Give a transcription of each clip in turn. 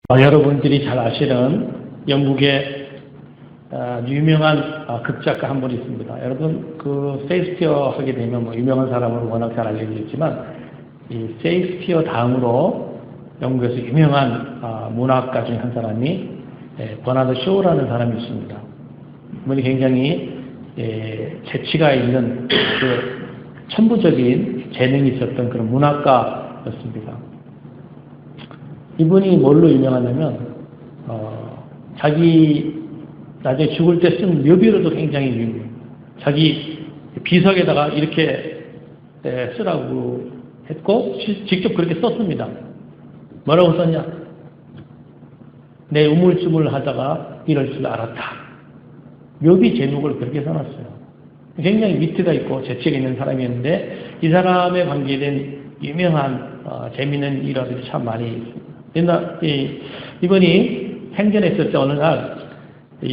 여러분들이 잘 아시는 영국의 유명한 극작가 한 분 있습니다. 여러분 그 셰익스피어 하게 되면 뭐 유명한 사람으로 워낙 잘 알려져 있지만 이 셰익스피어 다음으로 영국에서 유명한 문학가 중에 한 사람이 버나드 쇼라는 사람이 있습니다. 이분이 굉장히 재치가 있는 그 천부적인 재능이 있었던 그런 문학가였습니다. 이분이 뭘로 유명하냐면 자기 나중에 죽을 때 쓴 묘비로도 굉장히 유명해요. 자기 비석에다가 이렇게 쓰라고 했고 직접 그렇게 썼습니다. 뭐라고 썼냐? 내 우물쭈물 하다가 이럴 줄 알았다. 묘비 제목을 그렇게 써놨어요. 굉장히 위트가 있고 재치가 있는 사람이었는데 이 사람에 관계된 유명한 재미있는 일화들이 참 많이 있습니다. 이분이 행전했을 때 어느 날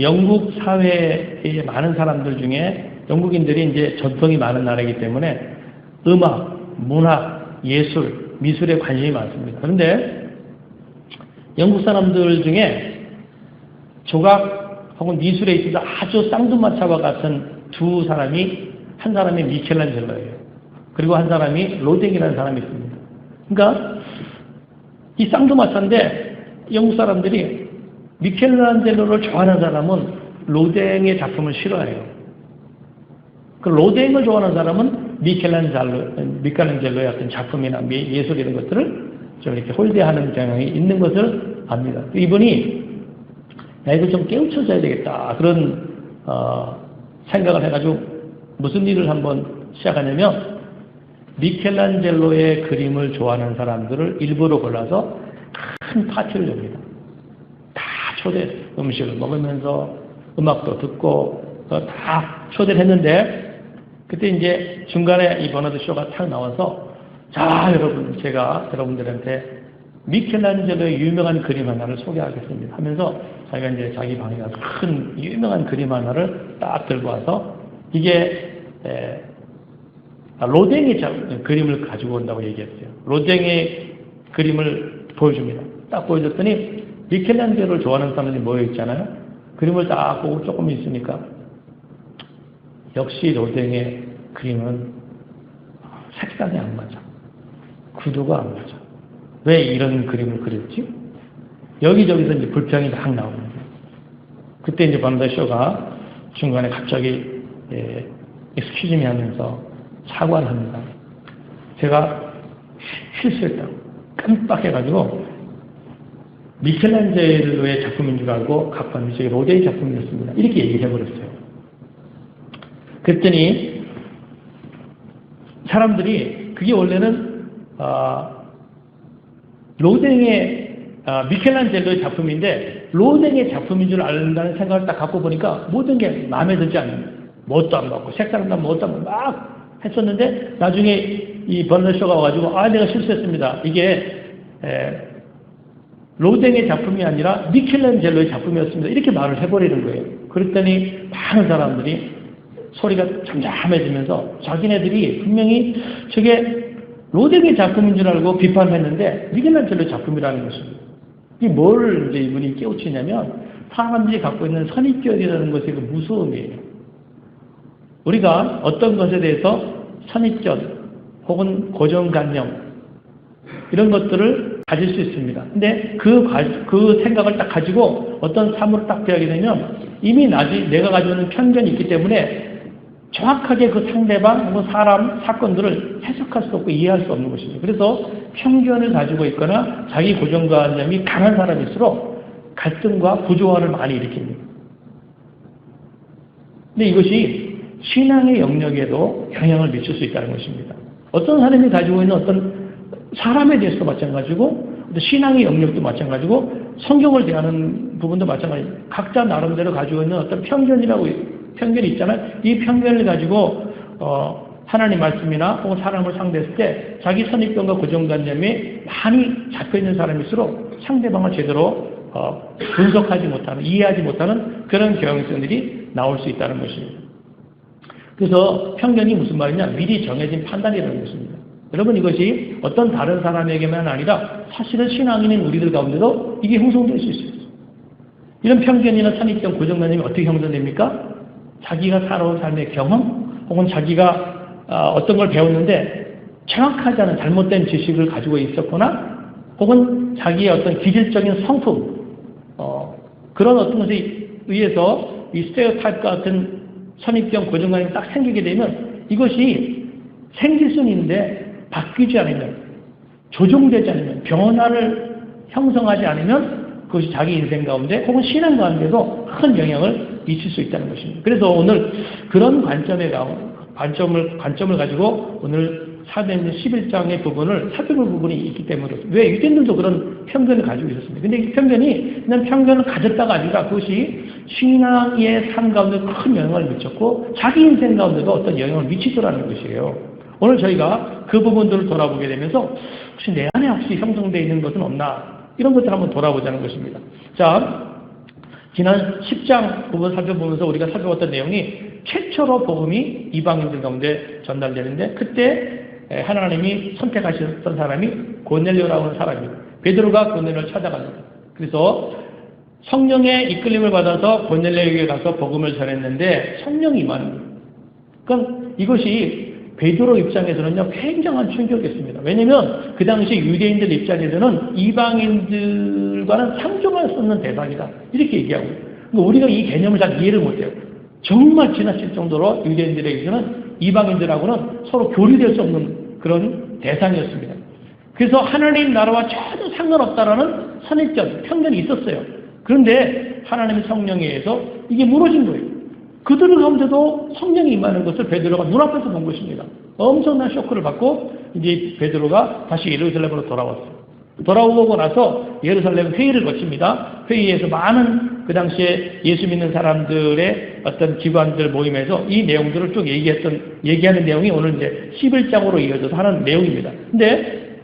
영국 사회의 많은 사람들 중에 영국인들이 이제 전통이 많은 나라이기 때문에 음악, 문학, 예술, 미술에 관심이 많습니다. 그런데 영국 사람들 중에 조각 혹은 미술에 있어서 아주 쌍두마차와 같은 두 사람이, 한 사람이 미켈란젤로예요. 그리고 한 사람이 로댕이라는 사람이 있습니다. 그러니까 이 쌍두마차인데 영국 사람들이 미켈란젤로를 좋아하는 사람은 로댕의 작품을 싫어해요. 그 로댕을 좋아하는 사람은 미켈란젤로의 어떤 작품이나 예술 이런 것들을 좀 이렇게 홀대하는 경향이 있는 것을 압니다. 이분이 이걸 좀 깨우쳐줘야 되겠다 그런 생각을 해가지고 무슨 일을 한번 시작하냐면 미켈란젤로의 그림을 좋아하는 사람들을 일부러 골라서 큰 파티를 엽니다. 다 초대, 음식을 먹으면서 음악도 듣고 다 초대를 했는데 그때 이제 중간에 이 버나드 쇼가 탁 나와서 자 여러분 제가 여러분들한테 미켈란젤로의 유명한 그림 하나를 소개하겠습니다 하면서 자기가 이제 자기 방에 가서 큰 유명한 그림 하나를 딱 들고 와서 이게 로댕의 그림을 가지고 온다고 얘기했어요. 로댕의 그림을 보여줍니다. 딱 보여줬더니 미켈란젤로를 좋아하는 사람들이 모여있잖아요. 그림을 딱 보고 조금 있으니까 역시 로댕의 그림은 색상이 안 맞아. 구도가 안 맞아. 왜 이런 그림을 그렸지? 여기저기서 이제 불평이 막 나옵니다. 그때 이제 버나드 쇼가 중간에 갑자기 excuse me 하면서 사과를 합니다. 제가 실수했다고 깜빡해가지고 미켈란젤로의 작품인 줄 알고 갖고 왔는데 저게 로댕의 작품이었습니다. 이렇게 얘기를 해버렸어요. 그랬더니 사람들이 그게 원래는 로댕의 미켈란젤로의 작품인데 로댕의 작품인 줄 안다는 생각을 딱 갖고 보니까 모든 게 마음에 들지 않는 뭣도 안 맞고 색깔도 뭣도 안 맞고 막 했었는데 나중에 이 버나드 쇼가 와가지고 내가 실수했습니다. 이게 로댕의 작품이 아니라 미켈란젤로의 작품이었습니다. 이렇게 말을 해버리는 거예요. 그랬더니 많은 사람들이 소리가 잠잠해지면서 자기네들이 분명히 저게 로댕의 작품인 줄 알고 비판했는데 미켈란젤로의 작품이라는 것입니다. 이게 뭘 이제 이분이 깨우치냐면 사람들이 갖고 있는 선입견이라는 것의 그 무서움이에요. 우리가 어떤 것에 대해서 선입견 혹은 고정관념 이런 것들을 가질 수 있습니다. 근데 그 생각을 딱 가지고 어떤 삶으로 딱 대하게 되면 이미 내가 가지고 있는 편견이 있기 때문에 정확하게 그 상대방 혹은 사람, 사건들을 해석할 수 없고 이해할 수 없는 것입니다. 그래서 편견을 가지고 있거나 자기 고정관념이 강한 사람일수록 갈등과 구조화를 많이 일으킵니다. 근데 이것이 신앙의 영역에도 영향을 미칠 수 있다는 것입니다. 어떤 사람이 가지고 있는 어떤 사람에 대해서도 마찬가지고 신앙의 영역도 마찬가지고 성경을 대하는 부분도 마찬가지고 각자 나름대로 가지고 있는 어떤 편견이 있잖아요. 이 편견을 가지고 하나님 말씀이나 혹은 사람을 상대했을 때 자기 선입견과 고정관념이 많이 잡혀있는 사람일수록 상대방을 제대로 분석하지 못하는, 이해하지 못하는 그런 경향성들이 나올 수 있다는 것입니다. 그래서 편견이 무슨 말이냐? 미리 정해진 판단이라는 것입니다. 여러분 이것이 어떤 다른 사람에게만 아니라 사실은 신앙인인 우리들 가운데도 이게 형성될 수 있어요. 이런 편견이나 선입견, 고정관념이 어떻게 형성됩니까? 자기가 살아온 삶의 경험 혹은 자기가 어떤 걸 배웠는데 정확하지 않은 잘못된 지식을 가지고 있었거나 혹은 자기의 어떤 기질적인 성품 그런 어떤 것에 의해서 이 스테레오타입 같은 선입견, 고정관념이 딱 생기게 되면 이것이 생길 수는 있는데 바뀌지 않으면, 조정되지 않으면, 변화를 형성하지 않으면 그것이 자기 인생 가운데 혹은 신앙 가운데도 큰 영향을 미칠 수 있다는 것입니다. 그래서 오늘 그런 관점을 가지고 오늘 사도행전 11장의 부분을 살펴볼 부분이 있기 때문에 왜 유대인들도 그런 편견을 가지고 있었습니다. 근데 이 편견이 그냥 편견을 가졌다가 아니라 그것이 신앙의 삶 가운데 큰 영향을 미쳤고 자기 인생 가운데도 어떤 영향을 미치더라는 것이에요. 오늘 저희가 그 부분들을 돌아보게 되면서 혹시 내 안에 혹시 형성되어 있는 것은 없나 이런 것들을 한번 돌아보자는 것입니다. 자, 지난 10장 부분 살펴보면서 우리가 살펴봤던 내용이 최초로 복음이 이방인들 가운데 전달되는데 그때 하나님이 선택하셨던 사람이 고넬료라고 하는 사람입니다. 베드로가 고넬료를 찾아갑니다. 그래서 성령의 이끌림을 받아서 고넬료에게 가서 복음을 전했는데 성령이 임하는 거예요. 그러니까 이것이 베드로 입장에서는요 굉장한 충격이었습니다. 왜냐하면 그 당시 유대인들 입장에서는 이방인들과는 상종할 수 없는 대상이다 이렇게 얘기하고 그러니까 우리가 이 개념을 잘 이해를 못해요. 정말 지나칠 정도로 유대인들에게는 이방인들하고는 서로 교류될 수 없는 그런 대상이었습니다. 그래서 하나님 나라와 전혀 상관없다라는 선입견, 편견이 있었어요. 그런데 하나님의 성령에 의해서 이게 무너진 거예요. 그들 가운데도 성령이 임하는 것을 베드로가 눈앞에서 본 것입니다. 엄청난 쇼크를 받고 이제 베드로가 다시 예루살렘으로 돌아왔어요. 돌아오고 나서 예루살렘 회의를 거칩니다. 회의에서 많은 그 당시에 예수 믿는 사람들의 어떤 기관들 모임에서 이 내용들을 쭉 얘기하는 내용이 오늘 이제 11장으로 이어져서 하는 내용입니다. 근데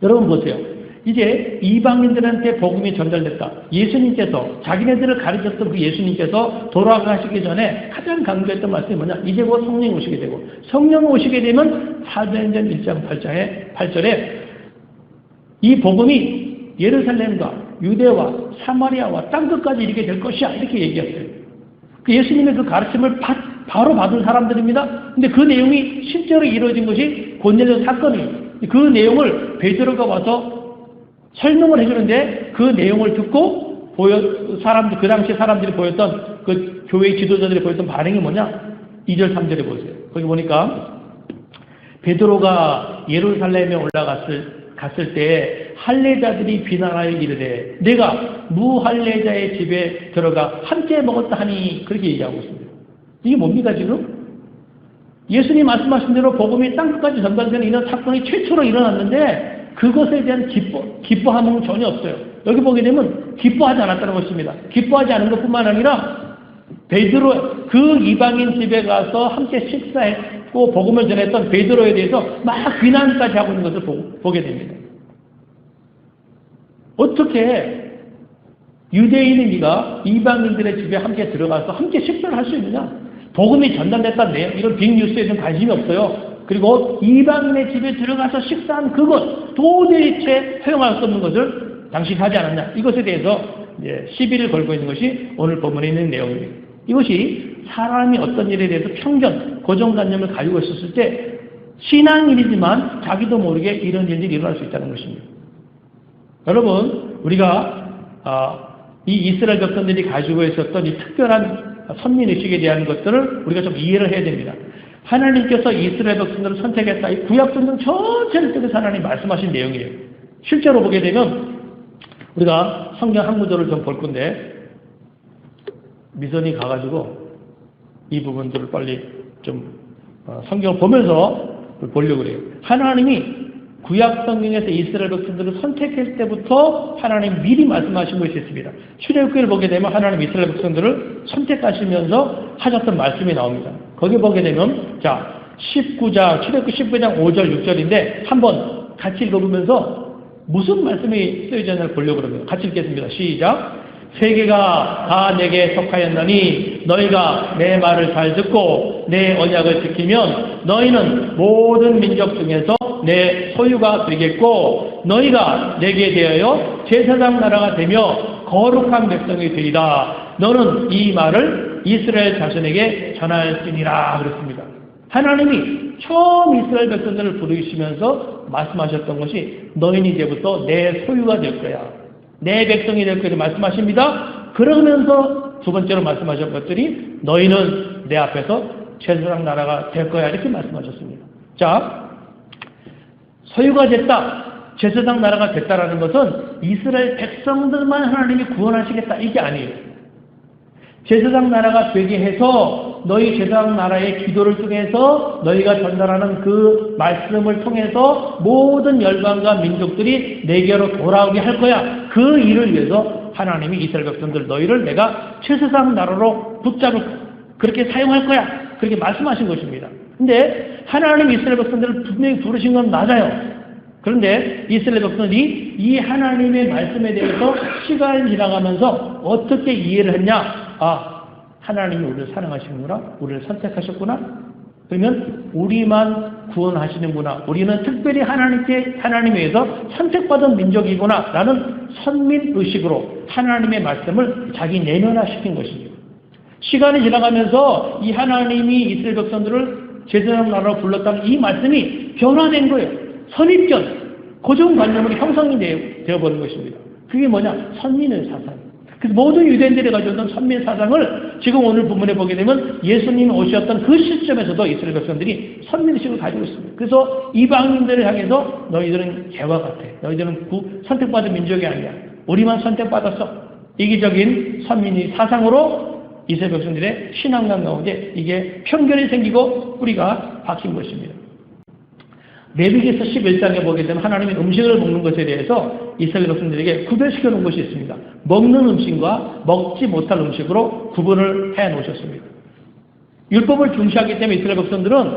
여러분 보세요. 이제 이방인들한테 복음이 전달됐다. 예수님께서 자기네들을 가르쳤던 그 예수님께서 돌아가시기 전에 가장 강조했던 말씀이 뭐냐? 이제 곧 성령이 오시게 되고 성령이 오시게 되면 사도행전 1장 8절에 이 복음이 예루살렘과 유대와 사마리아와 땅끝까지 이르게 될 것이야 이렇게 얘기했어요. 그 예수님의 그 가르침을 바로 받은 사람들입니다. 근데 그 내용이 실제로 이루어진 것이 고넬료 사건이에요. 그 내용을 베드로가 와서 설명을 해주는데 그 내용을 듣고 그 당시 사람들이 보였던 그 교회 지도자들이 보였던 반응이 뭐냐? 2절 3절에 보세요. 거기 보니까 베드로가 예루살렘에 갔을 때 할례자들이 비난하여 이르되 내가 무할례자의 집에 들어가 함께 먹었다 하니 그렇게 얘기하고 있습니다. 이게 뭡니까 지금? 예수님 말씀하신 대로 복음이 땅끝까지 전달되는 이런 사건이 최초로 일어났는데 그것에 대한 기뻐함은 전혀 없어요. 여기 보게 되면 기뻐하지 않았다는 것입니다. 기뻐하지 않은 것뿐만 아니라 베드로 그 이방인 집에 가서 함께 식사했고 복음을 전했던 베드로에 대해서 막 비난까지 하고 있는 것을 보게 됩니다. 어떻게 유대인인 네가 이방인들의 집에 함께 들어가서 함께 식사를 할 수 있느냐? 복음이 전달됐다는 내용, 이런 빅뉴스에 좀 관심이 없어요. 그리고 이방인의 집에 들어가서 식사한 그것 도대체 허용할 수 없는 것을 당신이 하지 않았냐? 이것에 대해서 이제 시비를 걸고 있는 것이 오늘 본문에 있는 내용입니다. 이것이 사람이 어떤 일에 대해서 편견, 고정관념을 가지고 있었을 때 신앙인이지만 자기도 모르게 이런 일들이 일어날 수 있다는 것입니다. 여러분, 우리가 이 이스라엘 백성들이 가지고 있었던 이 특별한 선민의식에 대한 것들을 우리가 좀 이해를 해야 됩니다. 하나님께서 이스라엘 백성들을 선택했다. 이 구약성경 전체를 통해서 하나님 말씀하신 내용이에요. 실제로 보게 되면 우리가 성경 한 구절을 좀 볼 건데 미선이 가가지고 이 부분들을 빨리 좀 성경을 보면서 보려고 그래요. 하나님이 구약성경에서 이스라엘 백성들을 선택했을 때부터 하나님 미리 말씀하신 것이 있습니다. 출애굽기를 보게 되면 하나님 이스라엘 백성들을 선택하시면서 하셨던 말씀이 나옵니다. 거기 보게 되면 출애굽기 19장 5절 6절인데 한번 같이 읽어보면서 무슨 말씀이 쓰여져 있는지 보려고 그럽니다. 같이 읽겠습니다. 시작. 세계가 다 내게 속하였나니 너희가 내 말을 잘 듣고 내 언약을 지키면 너희는 모든 민족 중에서 너희로 내 소유가 되겠고 너희가 내게 대하여 제사장 나라가 되며 거룩한 백성이 되리라. 너는 이 말을 이스라엘 자손에게 전할지니라 그랬습니다. 하나님이 처음 이스라엘 백성들을 부르시면서 말씀하셨던 것이 너희는 이제부터 내 소유가 될 거야. 내 백성이 될 거야 말씀하십니다. 그러면서 두 번째로 말씀하신 것들이 너희는 내 앞에서 제사장 나라가 될 거야 이렇게 말씀하셨습니다. 자, 소유가 됐다. 제사장 나라가 됐다라는 것은 이스라엘 백성들만 하나님이 구원하시겠다 이게 아니에요. 제사장 나라가 되게 해서 너희 제사장 나라의 기도를 통해서 너희가 전달하는 그 말씀을 통해서 모든 열방과 민족들이 내게로 돌아오게 할 거야. 그 일을 위해서 하나님이 이스라엘 백성들 너희를 내가 제사장 나라로 붙잡을 거야. 그렇게 사용할 거야. 그렇게 말씀하신 것입니다. 근데 하나님 이스라엘 백성들을 분명히 부르신 건 맞아요. 그런데 이스라엘 백성들이 이 하나님의 말씀에 대해서 시간이 지나가면서 어떻게 이해를 했냐? 아, 하나님이 우리를 사랑하시는구나. 우리를 선택하셨구나. 그러면 우리만 구원하시는구나. 우리는 특별히 하나님에 의해서 선택받은 민족이구나. 라는 선민의식으로 하나님의 말씀을 자기 내면화시킨 것입니다. 시간이 지나가면서 이 하나님이 이스라엘 백성들을 제사장 나라로 불렀다는 이 말씀이 변화된 거예요. 선입견, 고정관념으로 형성이 되어버린 것입니다. 그게 뭐냐? 선민의 사상. 그래서 모든 유대인들이 가져오던 선민 사상을 지금 오늘 본문에 보게 되면 예수님이 오셨던 그 시점에서도 이스라엘 백성들이 선민의식을 가지고 있습니다. 그래서 이방인들을 향해서 너희들은 개와 같아. 너희들은 선택받은 민족이 아니야. 우리만 선택받았어. 이기적인 선민의 사상으로 이스라엘 백성들의 신앙관 가운데 이게 편견이 생기고 뿌리가 박힌 것입니다. 레위기서 11장에 보게 되면 하나님이 음식을 먹는 것에 대해서 이스라엘 백성들에게 구별시켜 놓은 것이 있습니다. 먹는 음식과 먹지 못할 음식으로 구분을 해 놓으셨습니다. 율법을 중시하기 때문에 이스라엘 백성들은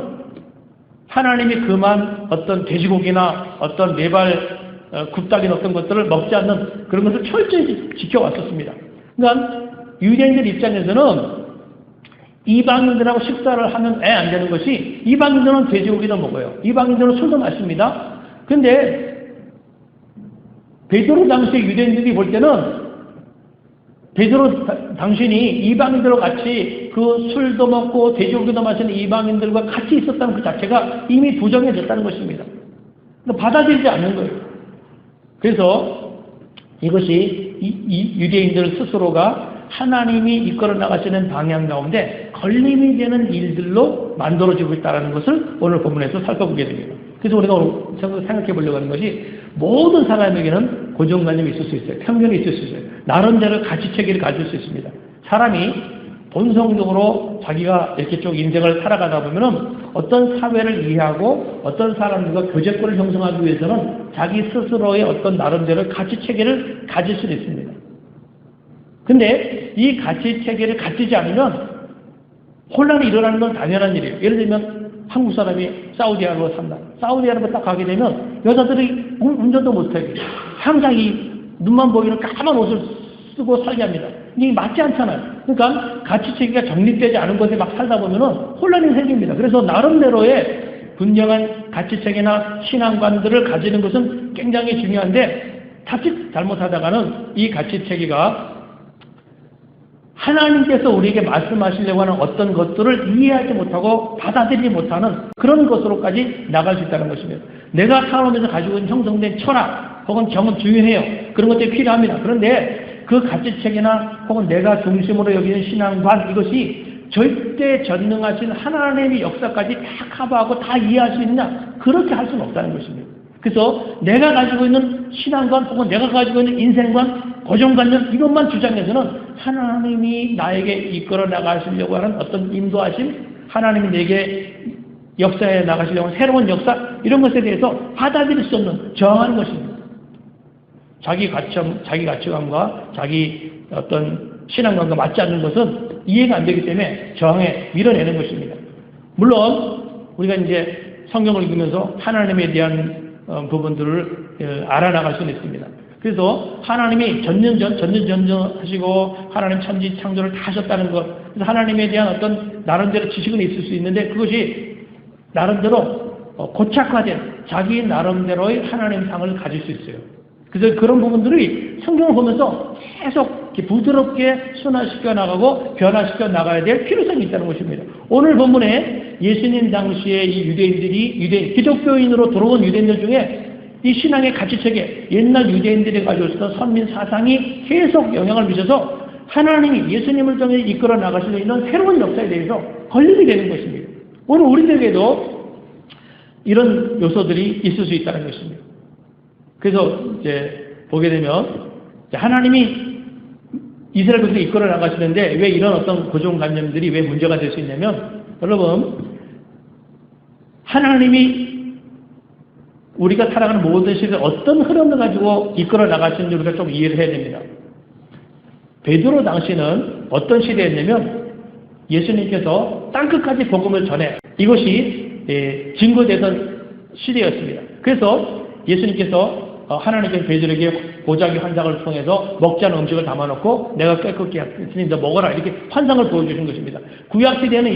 하나님이 그만 어떤 돼지고기나 어떤 네발 굽다긴 어떤 것들을 먹지 않는 그런 것을 철저히 지켜왔었습니다. 그러니까 유대인들 입장에서는 이방인들하고 식사를 하면 안 되는 것이 이방인들은 돼지고기도 먹어요. 이방인들은 술도 마십니다. 그런데 베드로 당시에 유대인들이 볼 때는 베드로 당신이 이방인들과 같이 그 술도 먹고 돼지고기도 마시는 이방인들과 같이 있었다는 그 자체가 이미 부정해졌다는 것입니다. 받아들이지 않는 거예요. 그래서 이것이 이 유대인들 스스로가 하나님이 이끌어 나가시는 방향 가운데 걸림이 되는 일들로 만들어지고 있다는 것을 오늘 본문에서 살펴보게 됩니다. 그래서 우리가 생각해 보려고 하는 것이 모든 사람에게는 고정관념이 있을 수 있어요. 편견이 있을 수 있어요. 나름대로 가치체계를 가질 수 있습니다. 사람이 본성적으로 자기가 이렇게 쭉 인생을 살아가다 보면은 어떤 사회를 이해하고 어떤 사람들과 교제권을 형성하기 위해서는 자기 스스로의 어떤 나름대로 가치체계를 가질 수 있습니다. 근데 이 가치체계를 갖추지 않으면 혼란이 일어나는 건 당연한 일이에요. 예를 들면 한국 사람이 사우디아라비아 산다. 사우디아라비아 딱 가게 되면 여자들이 운전도 못하게 항상 이 눈만 보이는 까만 옷을 쓰고 살게 합니다. 이게 맞지 않잖아요. 그러니까 가치체계가 정립되지 않은 곳에 막 살다 보면 혼란이 생깁니다. 그래서 나름대로의 분명한 가치체계나 신앙관들을 가지는 것은 굉장히 중요한데 자칫 잘못하다가는 이 가치체계가 하나님께서 우리에게 말씀하시려고 하는 어떤 것들을 이해하지 못하고 받아들이지 못하는 그런 것으로까지 나갈 수 있다는 것입니다. 내가 살아오면서 가지고 있는 형성된 철학 혹은 경험 중요해요. 그런 것들이 필요합니다. 그런데 그 가치체계나 혹은 내가 중심으로 여기는 신앙관 이것이 절대 전능하신 하나님의 역사까지 다 커버하고 다 이해할 수 있느냐? 그렇게 할 수는 없다는 것입니다. 그래서 내가 가지고 있는 신앙관 혹은 내가 가지고 있는 인생관, 고정관념 이것만 주장해서는 하나님이 나에게 이끌어 나가시려고 하는 어떤 인도하심, 하나님이 내게 역사에 나가시려고 하는 새로운 역사 이런 것에 대해서 받아들일 수 없는 저항하는 것입니다. 자기 가치관과 자기 어떤 신앙관과 맞지 않는 것은 이해가 안 되기 때문에 저항해 밀어내는 것입니다. 물론 우리가 이제 성경을 읽으면서 하나님에 대한 부분들을 알아나갈 수는 있습니다. 그래서 하나님이 전전하시고 하나님 천지 창조를 다 하셨다는 것, 그래서 하나님에 대한 어떤 나름대로 지식은 있을 수 있는데 그것이 나름대로 고착화된 자기 나름대로의 하나님 상을 가질 수 있어요. 그래서 그런 부분들이 성경을 보면서 계속 부드럽게 순화시켜 나가고 변화시켜 나가야 될 필요성이 있다는 것입니다. 오늘 본문에 예수님 당시에 이 유대인, 기독교인으로 들어온 유대인들 중에 이 신앙의 가치체계, 옛날 유대인들이 가지고 있었던 선민 사상이 계속 영향을 미쳐서 하나님이 예수님을 통해 이끌어 나가실 수 있는 새로운 역사에 대해서 건립이 되는 것입니다. 오늘 우리들에게도 이런 요소들이 있을 수 있다는 것입니다. 그래서 이제 보게 되면 하나님이 이스라엘 백성을 이끌어 나가시는데 왜 이런 어떤 고정관념들이 왜 문제가 될 수 있냐면, 여러분, 하나님이 우리가 살아가는 모든 시대에 어떤 흐름을 가지고 이끌어 나가시는지 우리가 좀 이해를 해야 됩니다. 베드로 당시는 어떤 시대였냐면 예수님께서 땅끝까지 복음을 전해 이것이 증거되던 시대였습니다. 그래서 예수님께서 하나님께서 베드로에게 보자기 환상을 통해서 먹지 않은 음식을 담아놓고 내가 깨끗게 했으니 너 먹어라 이렇게 환상을 보여주신 것입니다. 구약시대에는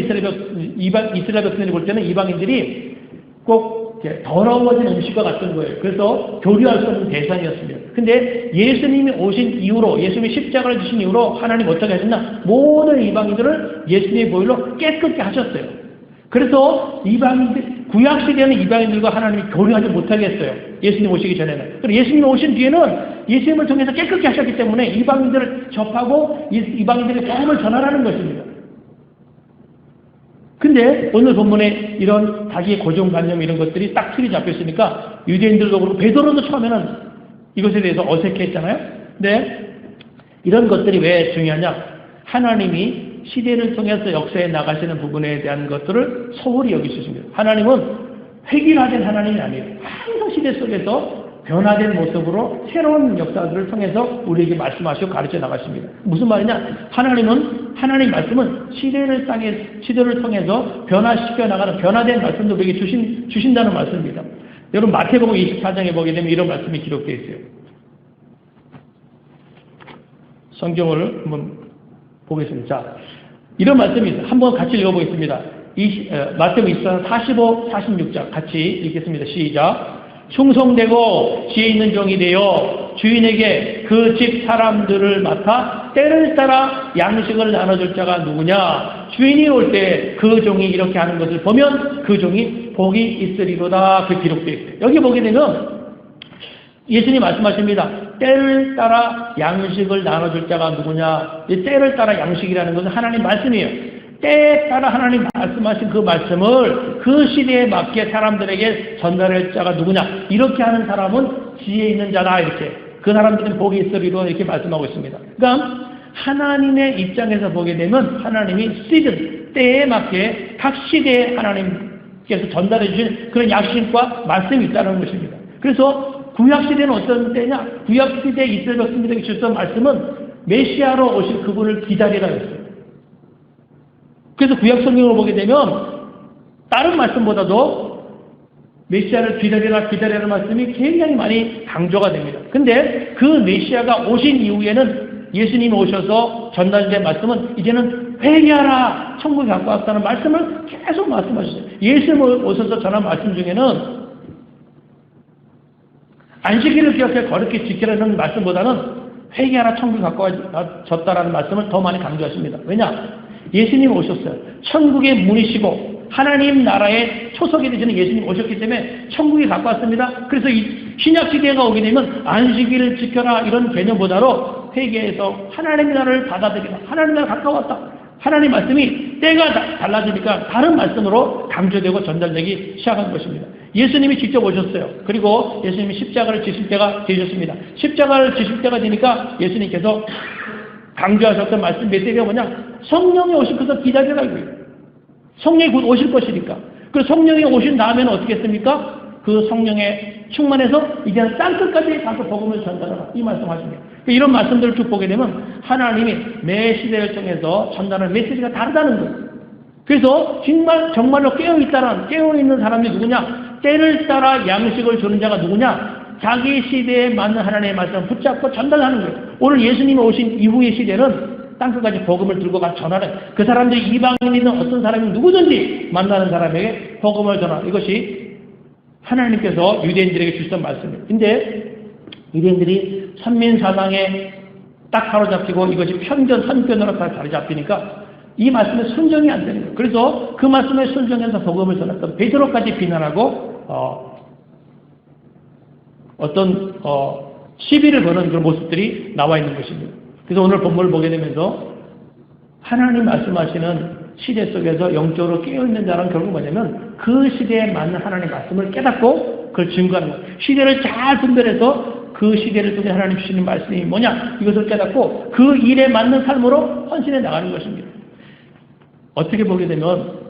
이스라엘 백성들이 볼 때는 이방인들이 꼭 더러워진 음식과 같은 거예요. 그래서 교류할 수 없는 대상이었습니다. 근데 예수님이 오신 이후로, 예수님이 십자가를 지신 이후로 하나님 어떻게 하셨나? 모든 이방인들을 예수님의 보혈로 깨끗게 하셨어요. 그래서 구약시대에는 이방인들과 하나님이 교류하지 못하게 했어요. 예수님 오시기 전에는. 그리고 예수님 오신 뒤에는 예수님을 통해서 깨끗게 하셨기 때문에 이방인들을 접하고 이방인들의 복음을 전하라는 것입니다. 근데 오늘 본문에 이런 자기의 고정관념 이런 것들이 딱 틀이 잡혔으니까 유대인들도 그렇고 베드로도 처음에는 이것에 대해서 어색했잖아요. 근데 이런 것들이 왜 중요하냐? 하나님이 시대를 통해서 역사에 나가시는 부분에 대한 것들을 소홀히 여기시십니다. 하나님은 획일화된 하나님이 아니에요. 항상 시대 속에서 변화된 모습으로 새로운 역사들을 통해서 우리에게 말씀하시고 가르쳐 나가십니다. 무슨 말이냐? 하나님 말씀은 시대를 통해서 변화시켜 나가는 변화된 말씀도 우리에게 주신다는 말씀입니다. 여러분 마태복음 24장에 보게 되면 이런 말씀이 기록되어 있어요. 성경을 한번 보겠습니다. 자, 이런 말씀이 있어요. 한번 같이 읽어보겠습니다. 마태복음 24장 45, 46장 같이 읽겠습니다. 시작. 충성되고 지혜 있는 종이 되어 주인에게 그 집 사람들을 맡아 때를 따라 양식을 나눠줄 자가 누구냐? 주인이 올 때 그 종이 이렇게 하는 것을 보면 그 종이 복이 있으리로다. 그 기록되어 있어요. 여기 보게 되면 예수님 말씀하십니다. 때를 따라 양식을 나눠줄 자가 누구냐? 이 때를 따라 양식이라는 것은 하나님 말씀이에요. 때에 따라 하나님 말씀하신 그 말씀을 그 시대에 맞게 사람들에게 전달할 자가 누구냐? 이렇게 하는 사람은 지혜 있는 자다. 이렇게. 그 사람들은 복이 있으리로 이렇게 말씀하고 있습니다. 그러니까 하나님의 입장에서 보게 되면 하나님이 시즌, 때에 맞게 각 시대에 하나님께서 전달해 주신 그런 약식과 말씀이 있다는 것입니다. 그래서 구약시대는 어떤 때냐? 구약시대 이스라엘 백성들에게 주셨던 말씀은 메시아로 오실 그분을 기다리라 했어요. 그래서 구약 성경을 보게 되면 다른 말씀보다도 메시아를 기다리라는 말씀이 굉장히 많이 강조가 됩니다. 근데 그 메시아가 오신 이후에는 예수님이 오셔서 전달된 말씀은 이제는 회개하라, 천국에 갖고 왔다는 말씀을 계속 말씀하셨어요. 예수님 오셔서 전한 말씀 중에는 안식일을 기억해 거룩히 지키라는 말씀보다는 회개하라, 천국에 갖고 왔다라는 말씀을 더 많이 강조하십니다. 왜냐? 예수님 오셨어요. 천국의 문이시고 하나님 나라의 초석이 되시는 예수님 오셨기 때문에 천국에 갖고 왔습니다. 그래서 이 신약시대가 오게 되면 안식일을 지켜라 이런 개념보다도 회개해서 하나님의 나라를 받아들이라. 하나님 나라 가까웠다. 하나님 말씀이 때가 달라지니까 다른 말씀으로 강조되고 전달되기 시작한 것입니다. 예수님이 직접 오셨어요. 그리고 예수님이 십자가를 지실 때가 되셨습니다. 십자가를 지실 때가 되니까 예수님께서 강조하셨던 말씀 메시지가 뭐냐? 성령이 오실 것을 기다리라 이거예요. 성령이 곧 오실 것이니까. 그리고 성령이 오신 다음에는 어떻게 했습니까? 그 성령에 충만해서 이제는 땅끝까지 가서 복음을 전달하라. 이 말씀하십니다. 이런 말씀들을 쭉 보게 되면 하나님이 매 시대를 통해서 전달하는 메시지가 다르다는 거예요. 그래서 정말로 깨어있는 사람이 누구냐? 때를 따라 양식을 주는 자가 누구냐? 자기 시대에 맞는 하나님의 말씀을 붙잡고 전달하는 거예요. 오늘 예수님이 오신 이후의 시대는 땅끝까지 복음을 들고 가서 전하는 그 사람들이 이방인이든 어떤 사람이 누구든지 만나는 사람에게 복음을 전하는 이것이 하나님께서 유대인들에게 주셨던 말씀이에요. 근데 유대인들이 선민사상에 딱 사로잡히고 이것이 편견, 선견으로 다 자리 잡히니까 이 말씀에 순종이 안 되는 거예요. 그래서 그 말씀에 순종해서 복음을 전했던 베드로까지 비난하고 어떤 시비를 거는 그런 모습들이 나와 있는 것입니다. 그래서 오늘 본문을 보게 되면서 하나님 말씀하시는 시대 속에서 영적으로 깨어있는 자는 결국 뭐냐면 그 시대에 맞는 하나님의 말씀을 깨닫고 그걸 증거하는 거예요. 시대를 잘 분별해서 그 시대를 통해 하나님 주시는 말씀이 뭐냐 이것을 깨닫고 그 일에 맞는 삶으로 헌신해 나가는 것입니다. 어떻게 보게 되면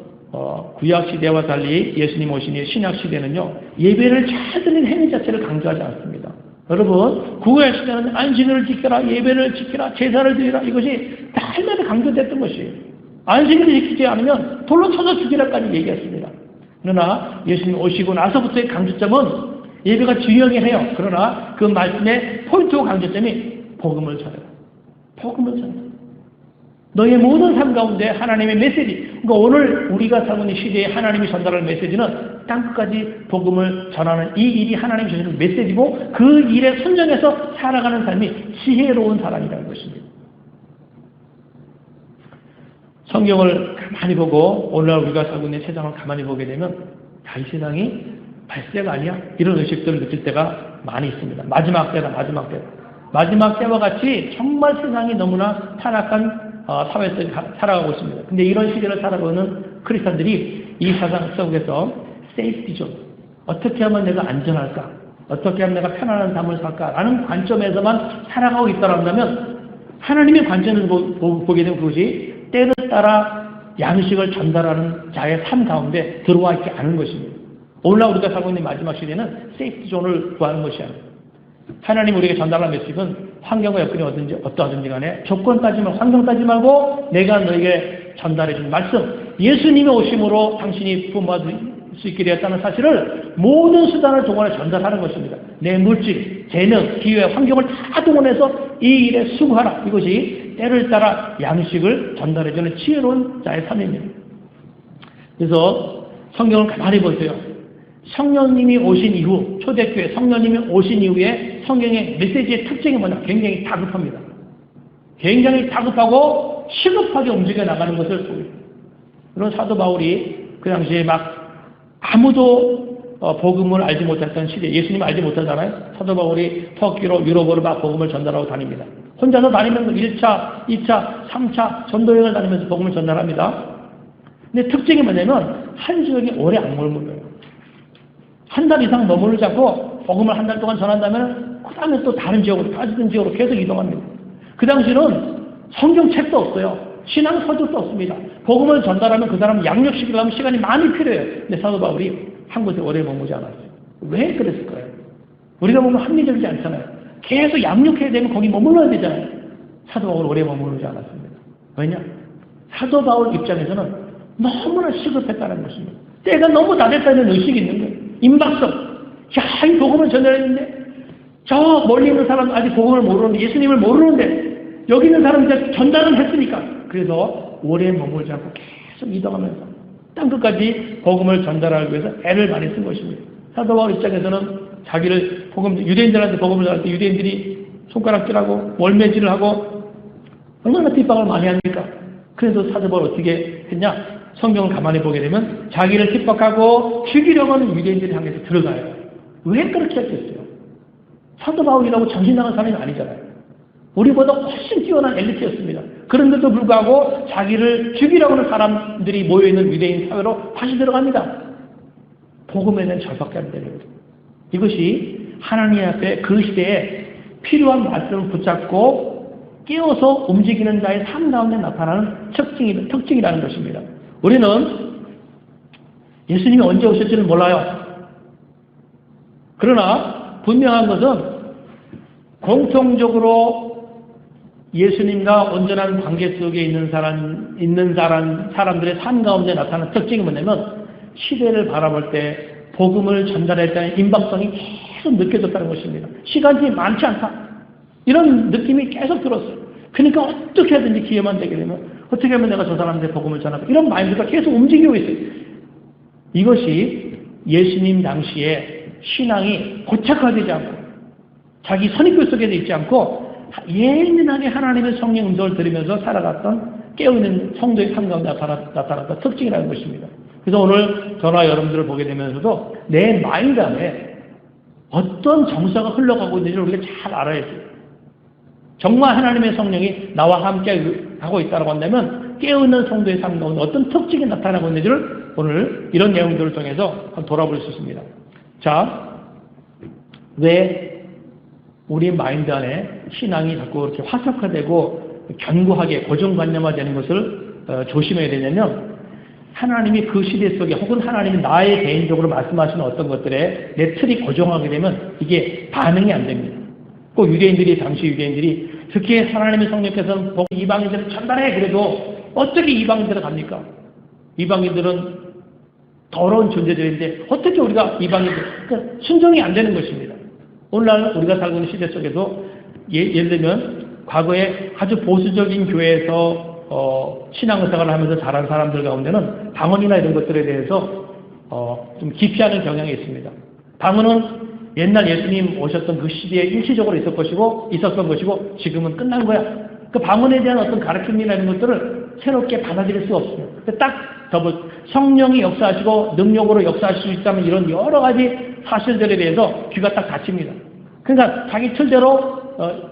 구약 시대와 달리 예수님 오신 신약 시대는요 예배를 잘 드리는 행위 자체를 강조하지 않습니다. 여러분 구약 시대는 안식일을 지켜라, 예배를 지켜라, 제사를 드리라 이것이 날마다 강조됐던 것이에요. 안식일을 지키지 않으면 돌로 쳐서 죽이라까지 얘기했습니다. 그러나 예수님 오시고 나서부터의 강조점은 예배가 중요하긴 해요. 그러나 그 말씀의 포인트와 강조점이 복음을 전해라. 복음을 전해라. 너의 모든 삶 가운데 하나님의 메시지, 그러니까 오늘 우리가 살고 있는 시대에 하나님이 전달할 메시지는 땅끝까지 복음을 전하는 이 일이 하나님이 주시는 메시지고 그 일에 순종해서 살아가는 삶이 지혜로운 사람이라는 것입니다. 성경을 가만히 보고 오늘날 우리가 살고 있는 세상을 가만히 보게 되면 이 세상이 발세가 아니야? 이런 의식들을 느낄 때가 많이 있습니다. 마지막 때다, 마지막 때. 마지막 때와 같이 정말 세상이 너무나 타락한 사회에서 살아가고 있습니다. 근데 이런 시대를 살아가는 크리스찬들이 이 사상 속에서 세이프티 존, 어떻게 하면 내가 안전할까? 어떻게 하면 내가 편안한 삶을 살까라는 관점에서만 살아가고 있다면 하나님의 관점에서 보게 되면 그것이 때를 따라 양식을 전달하는 자의 삶 가운데 들어와 있지 않은 것입니다. 오늘날 우리가 살고 있는 마지막 시대는 세이프티 존을 구하는 것이 아니에요. 하나님 우리에게 전달한 메시지는 환경과 여건이 어떠하든지 간에 조건 따지 말고 환경 따지 말고 내가 너에게 전달해 준 말씀 예수님의 오심으로 당신이 구원받을 수 있게 되었다는 사실을 모든 수단을 동원해 전달하는 것입니다. 내 물질, 재능, 기회, 환경을 다 동원해서 이 일에 수고하라. 이것이 때를 따라 양식을 전달해 주는 지혜로운 자의 삶입니다. 그래서 성경을 가만히 보세요. 성령님이 오신 이후, 초대교회 성령님이 오신 이후에 성경의 메시지의 특징이 뭐냐? 굉장히 다급합니다. 굉장히 다급하고 시급하게 움직여 나가는 것을 보여요. 그런 사도 바울이 그 당시에 막 아무도 복음을 알지 못했던 시대, 예수님을 알지 못하잖아요. 사도 바울이 터키로 유럽으로 막 복음을 전달하고 다닙니다. 혼자서 다니면서 1차, 2차, 3차 전도여행을 다니면서 복음을 전달합니다. 근데 특징이 뭐냐면 한 지역에 오래 안 머물러요. 한 달 이상 머무르지 않고 복음을 한 달 동안 전한다면 그 다음에 또 다른 지역으로 빠지던 지역으로 계속 이동합니다. 그 당시는 성경책도 없어요. 신앙 서적도 없습니다. 복음을 전달하면 그 사람 양육시키려면 시간이 많이 필요해요. 근데 사도 바울이 한 곳에 오래 머무지 않았어요. 왜 그랬을까요? 우리가 보면 합리적이지 않잖아요. 계속 양육해야 되면 거기 머물러야 되잖아요. 사도 바울 오래 머무르지 않았습니다. 왜냐? 사도 바울 입장에서는 너무나 시급했다는 것입니다. 때가 너무 다 됐다는 의식이 있는 거예요. 임박성. 야, 이 복음을 전달했는데 저 멀리 있는 사람 아직 복음을 모르는데 예수님을 모르는데 여기 있는 사람은 이제 전달은 했으니까 그래서 오래 머물지 않고 계속 이동하면서 땅끝까지 복음을 전달하기 위해서 애를 많이 쓴 것입니다. 사도 바울 입장에서는 자기를 유대인들한테 복음을 전할 때 유대인들이 손가락질하고 월매질을 하고 얼마나 핍박을 많이 합니까? 그래서 사도 바울 어떻게 했냐? 성경을 가만히 보게 되면 자기를 핍박하고 죽이려고 하는 유대인들이 향해서 들어가요. 왜 그렇게 했겠어요? 사도 바울이라고 전신당한 사람이 아니잖아요. 우리보다 훨씬 뛰어난 엘리트였습니다. 그런데도 불구하고 자기를 죽이려고 하는 사람들이 모여있는 유대인 사회로 다시 들어갑니다. 복음에 대한 절밖에 안 되는 거죠. 이것이 하나님 앞에 그 시대에 필요한 말씀을 붙잡고 깨워서 움직이는 자의 삶 가운데 나타나는 특징이라는 것입니다. 우리는 예수님이 언제 오실지는 몰라요. 그러나 분명한 것은 공통적으로 예수님과 온전한 관계 속에 있는 사람들의 삶 가운데 나타나는 특징이 뭐냐면 시대를 바라볼 때 복음을 전달했다는 임박성이 계속 느껴졌다는 것입니다. 시간이 많지 않다. 이런 느낌이 계속 들었어요. 그러니까 어떻게 하든지 기회만 되게 되면 어떻게 하면 내가 저 사람들의 복음을 전하고 이런 마인드가 계속 움직이고 있어요. 이것이 예수님 당시에 신앙이 고착화되지 않고 자기 선입견 속에 있지 않고 예민하게 하나님의 성령 음성을 들으면서 살아갔던 깨어있는 성도의 삶 가운데 나타났던 특징이라는 것입니다. 그래서 오늘 저나 여러분들을 보게 되면서도 내 마인드 안에 어떤 정서가 흘러가고 있는지를 우리가 잘 알아야 돼요. 정말 하나님의 성령이 나와 함께 하고 있다고 한다면 깨어있는 성도의 삶 가운데 어떤 특징이 나타나고 있는지를 오늘 이런 내용들을 통해서 돌아볼 수 있습니다. 자, 왜 우리 마인드 안에 신앙이 자꾸 이렇게 화석화되고 견고하게 고정관념화되는 것을 조심해야 되냐면 하나님이 그 시대 속에 혹은 하나님이 나의 개인적으로 말씀하시는 어떤 것들에 내 틀이 고정하게 되면 이게 반응이 안 됩니다. 꼭 당시 유대인들이 특히 하나님의 성령께서는 이방인들을 전달해 그래도 어떻게 이방인들을 갑니까? 이방인들은 더러운 존재들인데 어떻게 우리가 이방인들 그러니까 순종이 안 되는 것입니다. 오늘날 우리가 살고 있는 시대 속에도 예를 들면 과거에 아주 보수적인 교회에서 신앙생활을 하면서 자란 사람들 가운데는 방언이나 이런 것들에 대해서 좀 기피하는 경향이 있습니다. 방언은 옛날 예수님 오셨던 그 시대에 일시적으로 있었던 것이고 지금은 끝난 거야. 그 방언에 대한 어떤 가르침이나 이런 것들을 새롭게 받아들일 수 없어요. 딱 성령이 역사하시고 능력으로 역사하실 수 있다면 이런 여러 가지 사실들에 대해서 귀가 딱 닫힙니다. 그러니까 자기 틀대로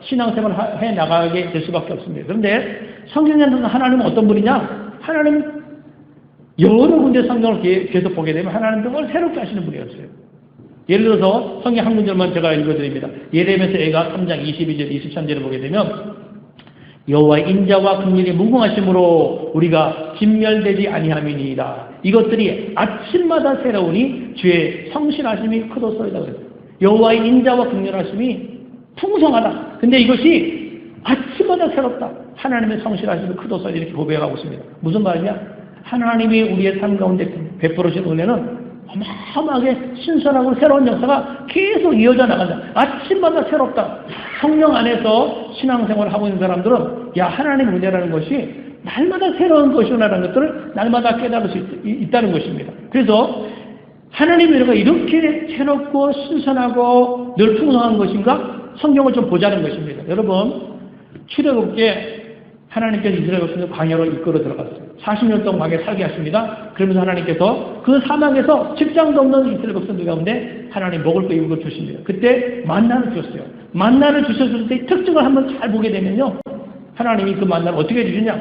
신앙생활을 해 나가게 될 수밖에 없습니다. 그런데 성경에는 하나님은 어떤 분이냐? 하나님 여러 군데 성경을 계속 보게 되면 하나님은 뭘 새롭게 하시는 분이었어요. 예를 들어서 성경 한 문절만 제가 읽어드립니다. 예레미야서 3장 22절 23절을 보게 되면 여호와의 인자와 긍휼이 무궁하심으로 우리가 진멸되지 아니함이니이다. 이것들이 아침마다 새로우니 주의 성실하심이 크도소이다. 여호와의 인자와 긍휼하심이 풍성하다. 근데 이것이 아침마다 새롭다. 하나님의 성실하심이 크도소이다. 이렇게 고백하고 있습니다. 무슨 말이냐? 하나님이 우리의 삶 가운데 베풀어진 은혜는 어마어마하게 신선하고 새로운 역사가 계속 이어져 나간다. 아침마다 새롭다. 성령 안에서 신앙생활을 하고 있는 사람들은 하나님 은혜라는 것이 날마다 새로운 것이라는 것들을 날마다 깨달을 수 있다는 것입니다. 그래서 하나님의 은혜가 이렇게 새롭고 신선하고 늘 풍성한 것인가? 성경을 좀 보자는 것입니다. 여러분, 출애굽기에 하나님께서 이스라엘 백성을 광야로 이끌어 들어갔어요. 40년 동안 광야에 살게 하십니다. 그러면서 하나님께서 그 사막에서 직장도 없는 이스라엘 백성들 가운데 하나님 먹을 거 입을 거 주십니다. 그때 만나를 주셨어요. 만나를 주셨을 때 특징을 한번 잘 보게 되면요. 하나님이 그 만나를 어떻게 주시냐?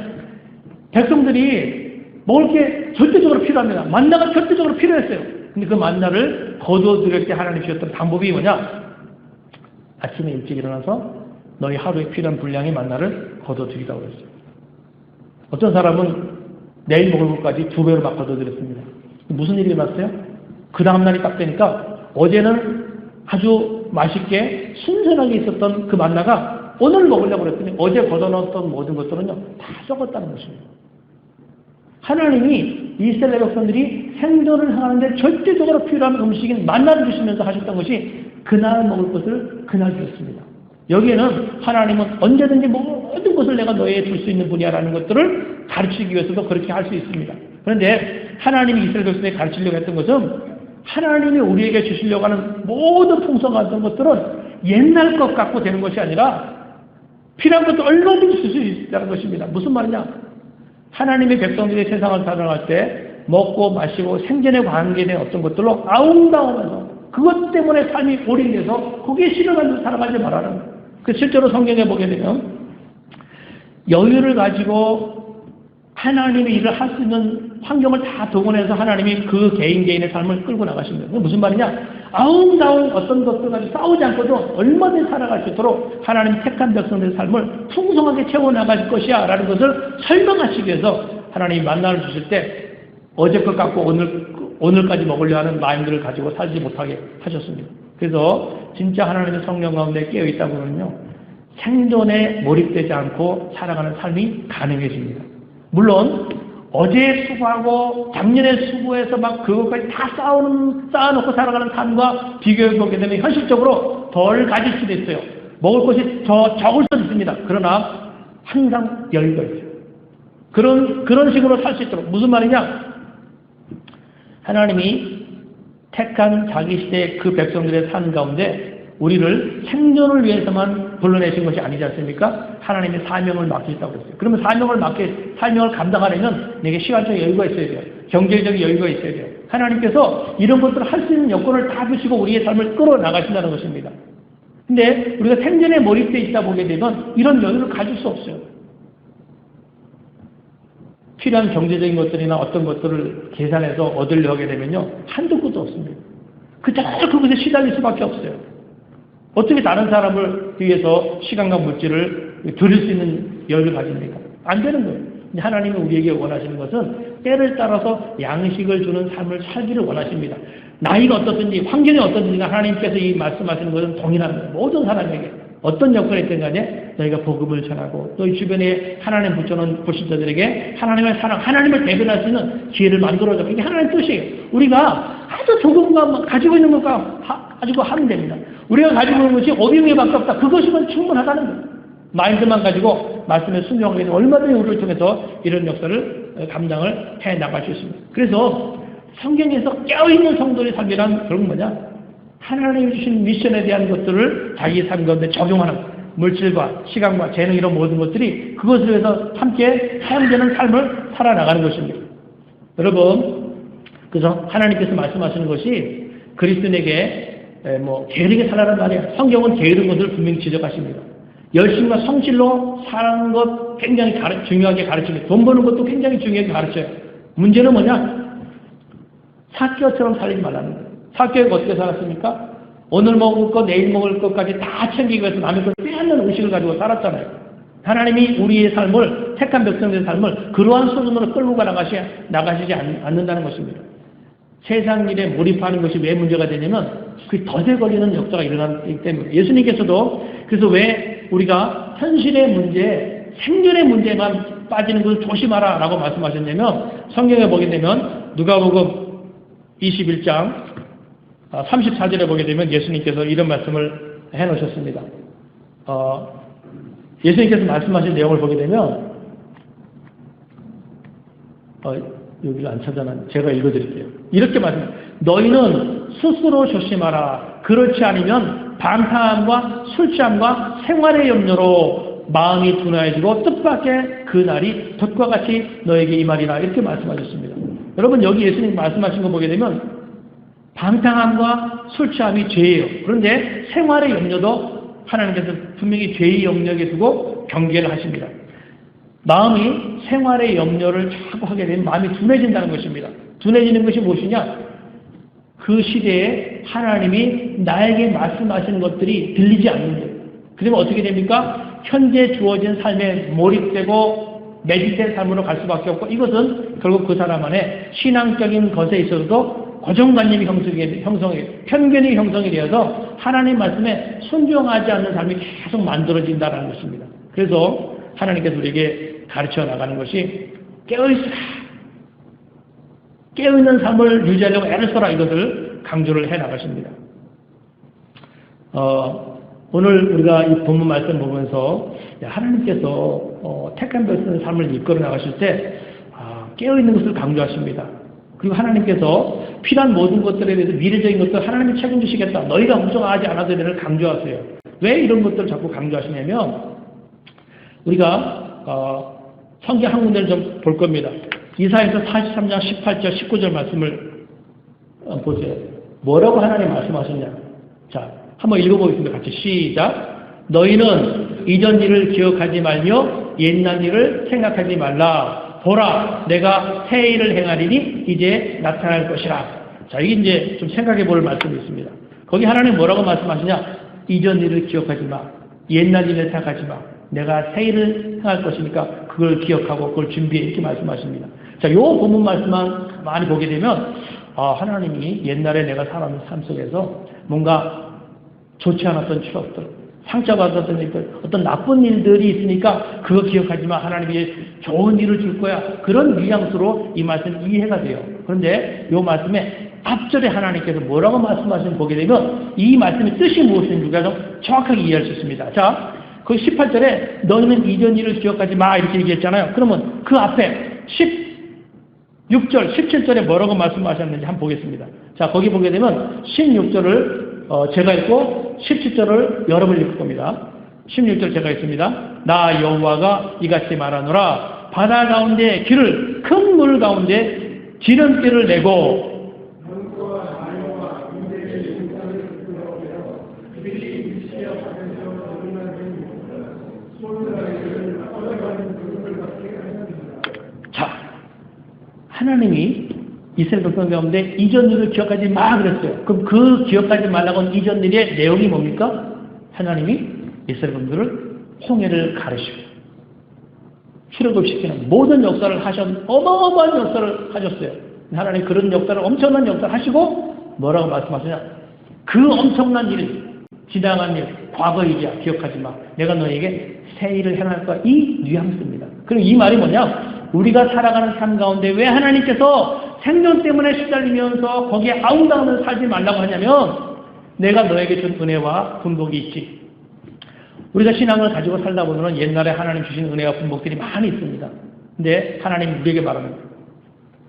백성들이 먹을 게 절대적으로 필요합니다. 만나가 절대적으로 필요했어요. 근데 그 만나를 거두어드릴 때 하나님 주셨던 방법이 뭐냐? 아침에 일찍 일어나서 너희 하루에 필요한 분량의 만나를 거둬드리라고 그랬어요. 어떤 사람은 내일 먹을 것까지 2배로 막 거둬드렸습니다. 무슨 일이 일어났어요? 그 다음날이 딱 되니까 어제는 아주 맛있게 신선하게 있었던 그 만나가 오늘 먹으려고 그랬더니 어제 걷어놓았던 모든 것들은요 다 썩었다는 것입니다. 하나님이 이스라엘 백성들이 생존을 하는데 절대적으로 필요한 음식인 만나를 주시면서 하셨던 것이 그날 먹을 것을 그날 주셨습니다. 여기에는 하나님은 언제든지 모든 것을 내가 너에게 줄 수 있는 분야라는 것들을 가르치기 위해서도 그렇게 할 수 있습니다. 그런데 하나님이 이스라엘 백성에게 가르치려고 했던 것은 하나님이 우리에게 주시려고 하는 모든 풍성한 것들은 옛날 것 갖고 되는 것이 아니라 필요한 것도 얼마든지 줄 수 있다는 것입니다. 무슨 말이냐? 하나님의 백성들이 세상을 살아갈 때 먹고 마시고 생존에 관계된 어떤 것들로 아웅다웅해서 그것 때문에 삶이 올인돼서 거기에 실어가지고 살아가지 말라는 거예요. 그 실제로 성경에 보게 되면 여유를 가지고 하나님의 일을 할 수 있는 환경을 다 동원해서 하나님이 그 개인의 삶을 끌고 나가십니다. 무슨 말이냐? 아웅다웅 어떤 것들 가지고 싸우지 않고도 얼마든지 살아갈 수 있도록 하나님 택한 백성들의 삶을 풍성하게 채워나갈 것이야 라는 것을 설명하시기 위해서 하나님이 만나를 주실 때 어제 것 갖고 오늘까지 먹으려 하는 마음들을 가지고 살지 못하게 하셨습니다. 그래서 진짜 하나님의 성령 가운데 깨어있다 보면요 생존에 몰입되지 않고 살아가는 삶이 가능해집니다. 물론 어제 수고하고 작년에 수고해서 막 그것까지 다 쌓아놓고 살아가는 삶과 비교해보게 되면 현실적으로 덜 가질 수도 있어요. 먹을 것이 적을 수도 있습니다. 그러나 항상 여유가 있어요. 그런 식으로 살 수 있도록. 무슨 말이냐? 하나님이 택한 자기 시대의 그 백성들의 삶 가운데 우리를 생존을 위해서만 불러내신 것이 아니지 않습니까? 하나님이 사명을 맡기셨다고 했어요. 그러면 사명을 감당하려면 내게 시간적 여유가 있어야 돼요. 경제적 여유가 있어야 돼요. 하나님께서 이런 것들을 할 수 있는 여건을 다 주시고 우리의 삶을 끌어나가신다는 것입니다. 근데 우리가 생존에 몰입되어 있다 보게 되면 이런 여유를 가질 수 없어요. 필요한 경제적인 것들이나 어떤 것들을 계산해서 얻으려고 하게 되면요. 한도 끝도 없습니다. 그것에 시달릴 수밖에 없어요. 어떻게 다른 사람을 위해서 시간과 물질을 드릴 수 있는 여유를 가집니까? 안 되는 거예요. 하나님이 우리에게 원하시는 것은 때를 따라서 양식을 주는 삶을 살기를 원하십니다. 나이가 어떻든지 환경이 어떻든지 하나님께서 이 말씀하시는 것은 동일한 거예요. 모든 사람에게 어떤 역할이 있든 간에 너희가 복음을 전하고 너희 주변에 하나님 붙여놓은 불신자들에게 하나님의 사랑, 하나님을 대변할 수 있는 기회를 만들어줘. 이게 하나님의 뜻이에요. 우리가 아주 조금만 가지고 있는 것과 가지고 하면 됩니다. 우리가 가지고 있는 것이 오병이어밖에 없다. 그것이면 충분하다는 거예요. 마인드만 가지고 말씀에 순종하게 되면 얼마든지 우리를 통해서 이런 역사를 감당을 해 나갈 수 있습니다. 그래서 성경에서 깨어있는 성도의 삶이란 결국 뭐냐? 하나님이 주신 미션에 대한 것들을 자기 삶 가운데 적용하는 물질과 시간과 재능 이런 모든 것들이 그것을 위해서 함께 사용되는 삶을 살아나가는 것입니다. 여러분, 그래서 하나님께서 말씀하시는 것이 그리스도인에게 게으르게 살라는 말이에요. 성경은 게으른 것을 분명히 지적하십니다. 열심과 성실로 사는 것 굉장히 중요하게 가르칩니다. 돈 버는 것도 굉장히 중요하게 가르쳐요. 문제는 뭐냐? 삭개오처럼 살리지 말라는 거예요. 삭개오가 어떻게 살았습니까? 오늘 먹을 것, 내일 먹을 것까지 다 챙기기 위해서 남의 걸 빼앗는 의식을 가지고 살았잖아요. 하나님이 우리의 삶을, 택한 백성들의 삶을 그러한 수준으로 끌고 나가시지 않는다는 것입니다. 세상 일에 몰입하는 것이 왜 문제가 되냐면 그 덫에 걸리는 역사가 일어나기 때문에 예수님께서도 그래서 왜 우리가 현실의 문제, 생존의 문제만 빠지는 것을 조심하라 라고 말씀하셨냐면 성경에 보게 되면 누가복음 21장 34절에 보게 되면 예수님께서 이런 말씀을 해놓으셨습니다. 예수님께서 말씀하신 내용을 보게 되면 여기를 안 찾아놨는데 제가 읽어드릴게요. 이렇게 말씀합니다. 너희는 스스로 조심하라. 그렇지 않으면 방탕함과 술취함과 생활의 염려로 마음이 둔화해지고 뜻밖의 그 날이 덫과 같이 너에게 임하리라. 이렇게 말씀하셨습니다. 여러분 여기 예수님 말씀하신 거 보게 되면 방탕함과 술취함이 죄예요. 그런데 생활의 염려도 하나님께서 분명히 죄의 영역에 두고 경계를 하십니다. 마음이 생활의 염려를 자꾸 하게 되면 마음이 둔해진다는 것입니다. 둔해지는 것이 무엇이냐? 그 시대에 하나님이 나에게 말씀하시는 것들이 들리지 않는 거예요. 그러면 어떻게 됩니까? 현재 주어진 삶에 몰입되고 매진된 삶으로 갈 수밖에 없고 이것은 결국 그 사람 안에 신앙적인 것에 있어서도 고정관념이 형성이 편견이 형성이 되어서 하나님 말씀에 순종하지 않는 삶이 계속 만들어진다는 것입니다. 그래서 하나님께서 우리에게 가르쳐 나가는 것이 깨어있으라. 깨어있는 삶을 유지하려고 애를 써라. 이것을 강조를 해 나가십니다. 오늘 우리가 이 본문 말씀 보면서 하나님께서 택한 백성의 삶을 이끌어 나가실 때 깨어있는 것을 강조하십니다. 그리고 하나님께서 필요한 모든 것들에 대해서 미래적인 것들 하나님이 책임지시겠다. 너희가 걱정하지 않아도 되는 강조하세요. 왜 이런 것들을 자꾸 강조하시냐면 우리가 성경 한 군데를 좀 볼 겁니다. 이사야서 43장 18절 19절 말씀을 보세요. 뭐라고 하나님 말씀하셨냐. 자, 한번 읽어보겠습니다. 같이 시작. 너희는 이전 일을 기억하지 말며 옛날 일을 생각하지 말라. 보라, 내가 새 일을 행하리니 이제 나타날 것이라. 자, 이게 이제 좀 생각해 볼 말씀이 있습니다. 거기 하나님 뭐라고 말씀하시냐? 이전 일을 기억하지 마. 옛날 일을 생각하지 마. 내가 새 일을 행할 것이니까 그걸 기억하고 그걸 준비해. 이렇게 말씀하십니다. 자, 요 본문 말씀만 많이 보게 되면, 하나님이 옛날에 내가 살았는 삶 속에서 뭔가 좋지 않았던 추억들, 상처받았던 일들, 어떤 나쁜 일들이 있으니까 그거 기억하지 마. 하나님이 좋은 일을 줄 거야. 그런 뉘앙스로 이 말씀 이해가 돼요. 그런데 이 말씀에 앞절에 하나님께서 뭐라고 말씀하시는 보게 되면 이 말씀의 뜻이 무엇인지 우리가 좀 정확하게 이해할 수 있습니다. 자, 그 18절에 너희는 이전 일을 기억하지 마. 이렇게 얘기했잖아요. 그러면 그 앞에 6절, 17절에 뭐라고 말씀하셨는지 한번 보겠습니다. 자, 거기 보게 되면 16절을 제가 읽고 17절을 여러분이 읽을 겁니다. 16절 제가 읽습니다. 나 여호와가 이같이 말하노라. 바다 가운데 길을 큰 물 가운데 지름길을 내고 자, 하나님이 이스라엘 백성 가운데 이전 일을 기억하지 마 그랬어요. 그럼 그 기억하지 말라고 한 이전 일의 내용이 뭡니까? 하나님이 이스라엘 백성들을 홍해를 가르치고 출애굽시키는 모든 역사를 어마어마한 역사를 하셨어요. 하나님 그런 역사를 엄청난 역사를 하시고 뭐라고 말씀하시냐? 그 엄청난 일, 지나간 일, 과거 일이야. 기억하지 마. 내가 너에게 새 일을 행할 거야. 이 뉘앙스입니다. 그럼 이 말이 뭐냐? 우리가 살아가는 삶 가운데 왜 하나님께서 생존 때문에 시달리면서 거기에 아웅다웅을 살지 말라고 하냐면 내가 너에게 준 은혜와 군복이 있지. 우리가 신앙을 가지고 살다 보면 옛날에 하나님 주신 은혜와 군복들이 많이 있습니다. 근데 하나님 우리에게 말합니다.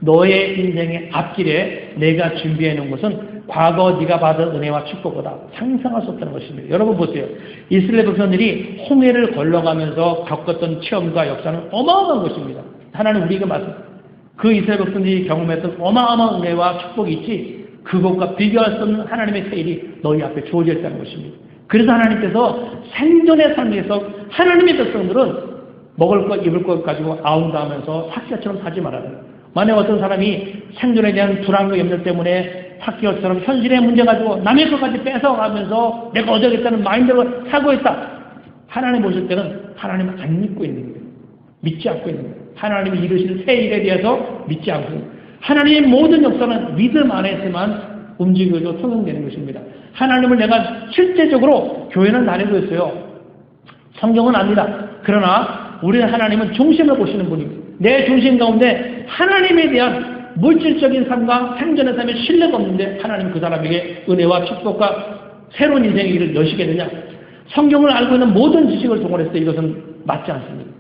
너의 인생의 앞길에 내가 준비해 놓은 것은 과거 네가 받은 은혜와 축복보다 상상할 수 없다는 것입니다. 여러분 보세요. 이스라엘 백성들이 홍해를 건너가면서 겪었던 체험과 역사는 어마어마한 것입니다. 하나님 우리에게 그 이스라엘 백성들이 경험했던 어마어마한 은혜와 축복이 있지 그것과 비교할 수 없는 하나님의 새 일이 너희 앞에 주어져 있다는 것입니다. 그래서 하나님께서 생존의 삶에서 하나님의 백성들은 먹을 것, 입을 것 가지고 아웅다하면서 삭제처럼 살지 말아야 돼요. 만약 어떤 사람이 생존에 대한 불안과 염려 때문에 삭제처럼 현실의 문제 가지고 남의 것까지 뺏어가면서 내가 얻어야겠다는 마인드로 살고 있다. 하나님 보실 때는 하나님을 안 믿고 있는 거예요. 믿지 않고 있는 거예요. 하나님이 이루신 새 일에 대해서 믿지 않고 있는 거예요. 하나님의 모든 역사는 믿음 안에서만 움직여서 통용되는 것입니다. 하나님을 내가 실제적으로 교회는 다니고 있어요. 성경은 압니다. 그러나 우리는 하나님은 중심을 보시는 분입니다. 내 중심 가운데 하나님에 대한 물질적인 삶과 생존의 삶에 신뢰가 없는데 하나님 그 사람에게 은혜와 축복과 새로운 인생의 길을 여시게 되냐? 성경을 알고 있는 모든 지식을 동원했을 때 이것은 맞지 않습니다.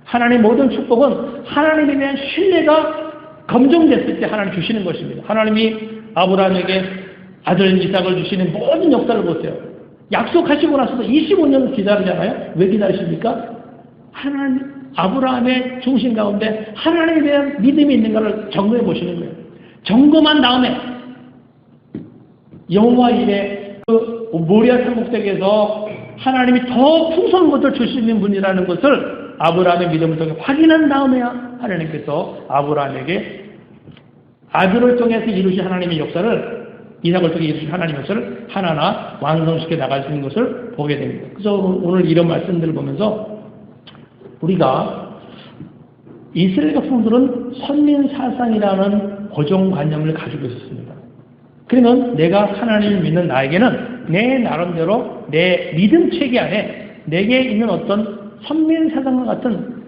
하나님의 모든 축복은 하나님에 대한 신뢰가 검증됐을 때 하나님 주시는 것입니다. 하나님이 아브라함에게 아들 이삭을 주시는 모든 역사를 보세요. 약속하시고 나서도 25년 기다리잖아요. 왜 기다리십니까? 하나님, 아브라함의 중심 가운데 하나님에 대한 믿음이 있는가를 점검해 보시는 거예요. 점검한 다음에 여호와 이레 그 모리아 산곡대에서 하나님이 더 풍성한 것을 주시는 분이라는 것을 아브라함의 믿음을 통해 확인한 다음에야 하나님께서 아브라함에게 아들을 통해서 이루신 하나님의 역사를 이삭을 통해 이루신 하나님의 역사를 하나하나 완성시켜 나갈 수 있는 것을 보게 됩니다. 그래서 오늘 이런 말씀들을 보면서 우리가 이스라엘 백성들은 선민사상이라는 고정관념을 가지고 있었습니다. 그러면 내가 하나님을 믿는 나에게는 내 나름대로 내 믿음 체계 안에 내게 있는 어떤 선민사상과 같은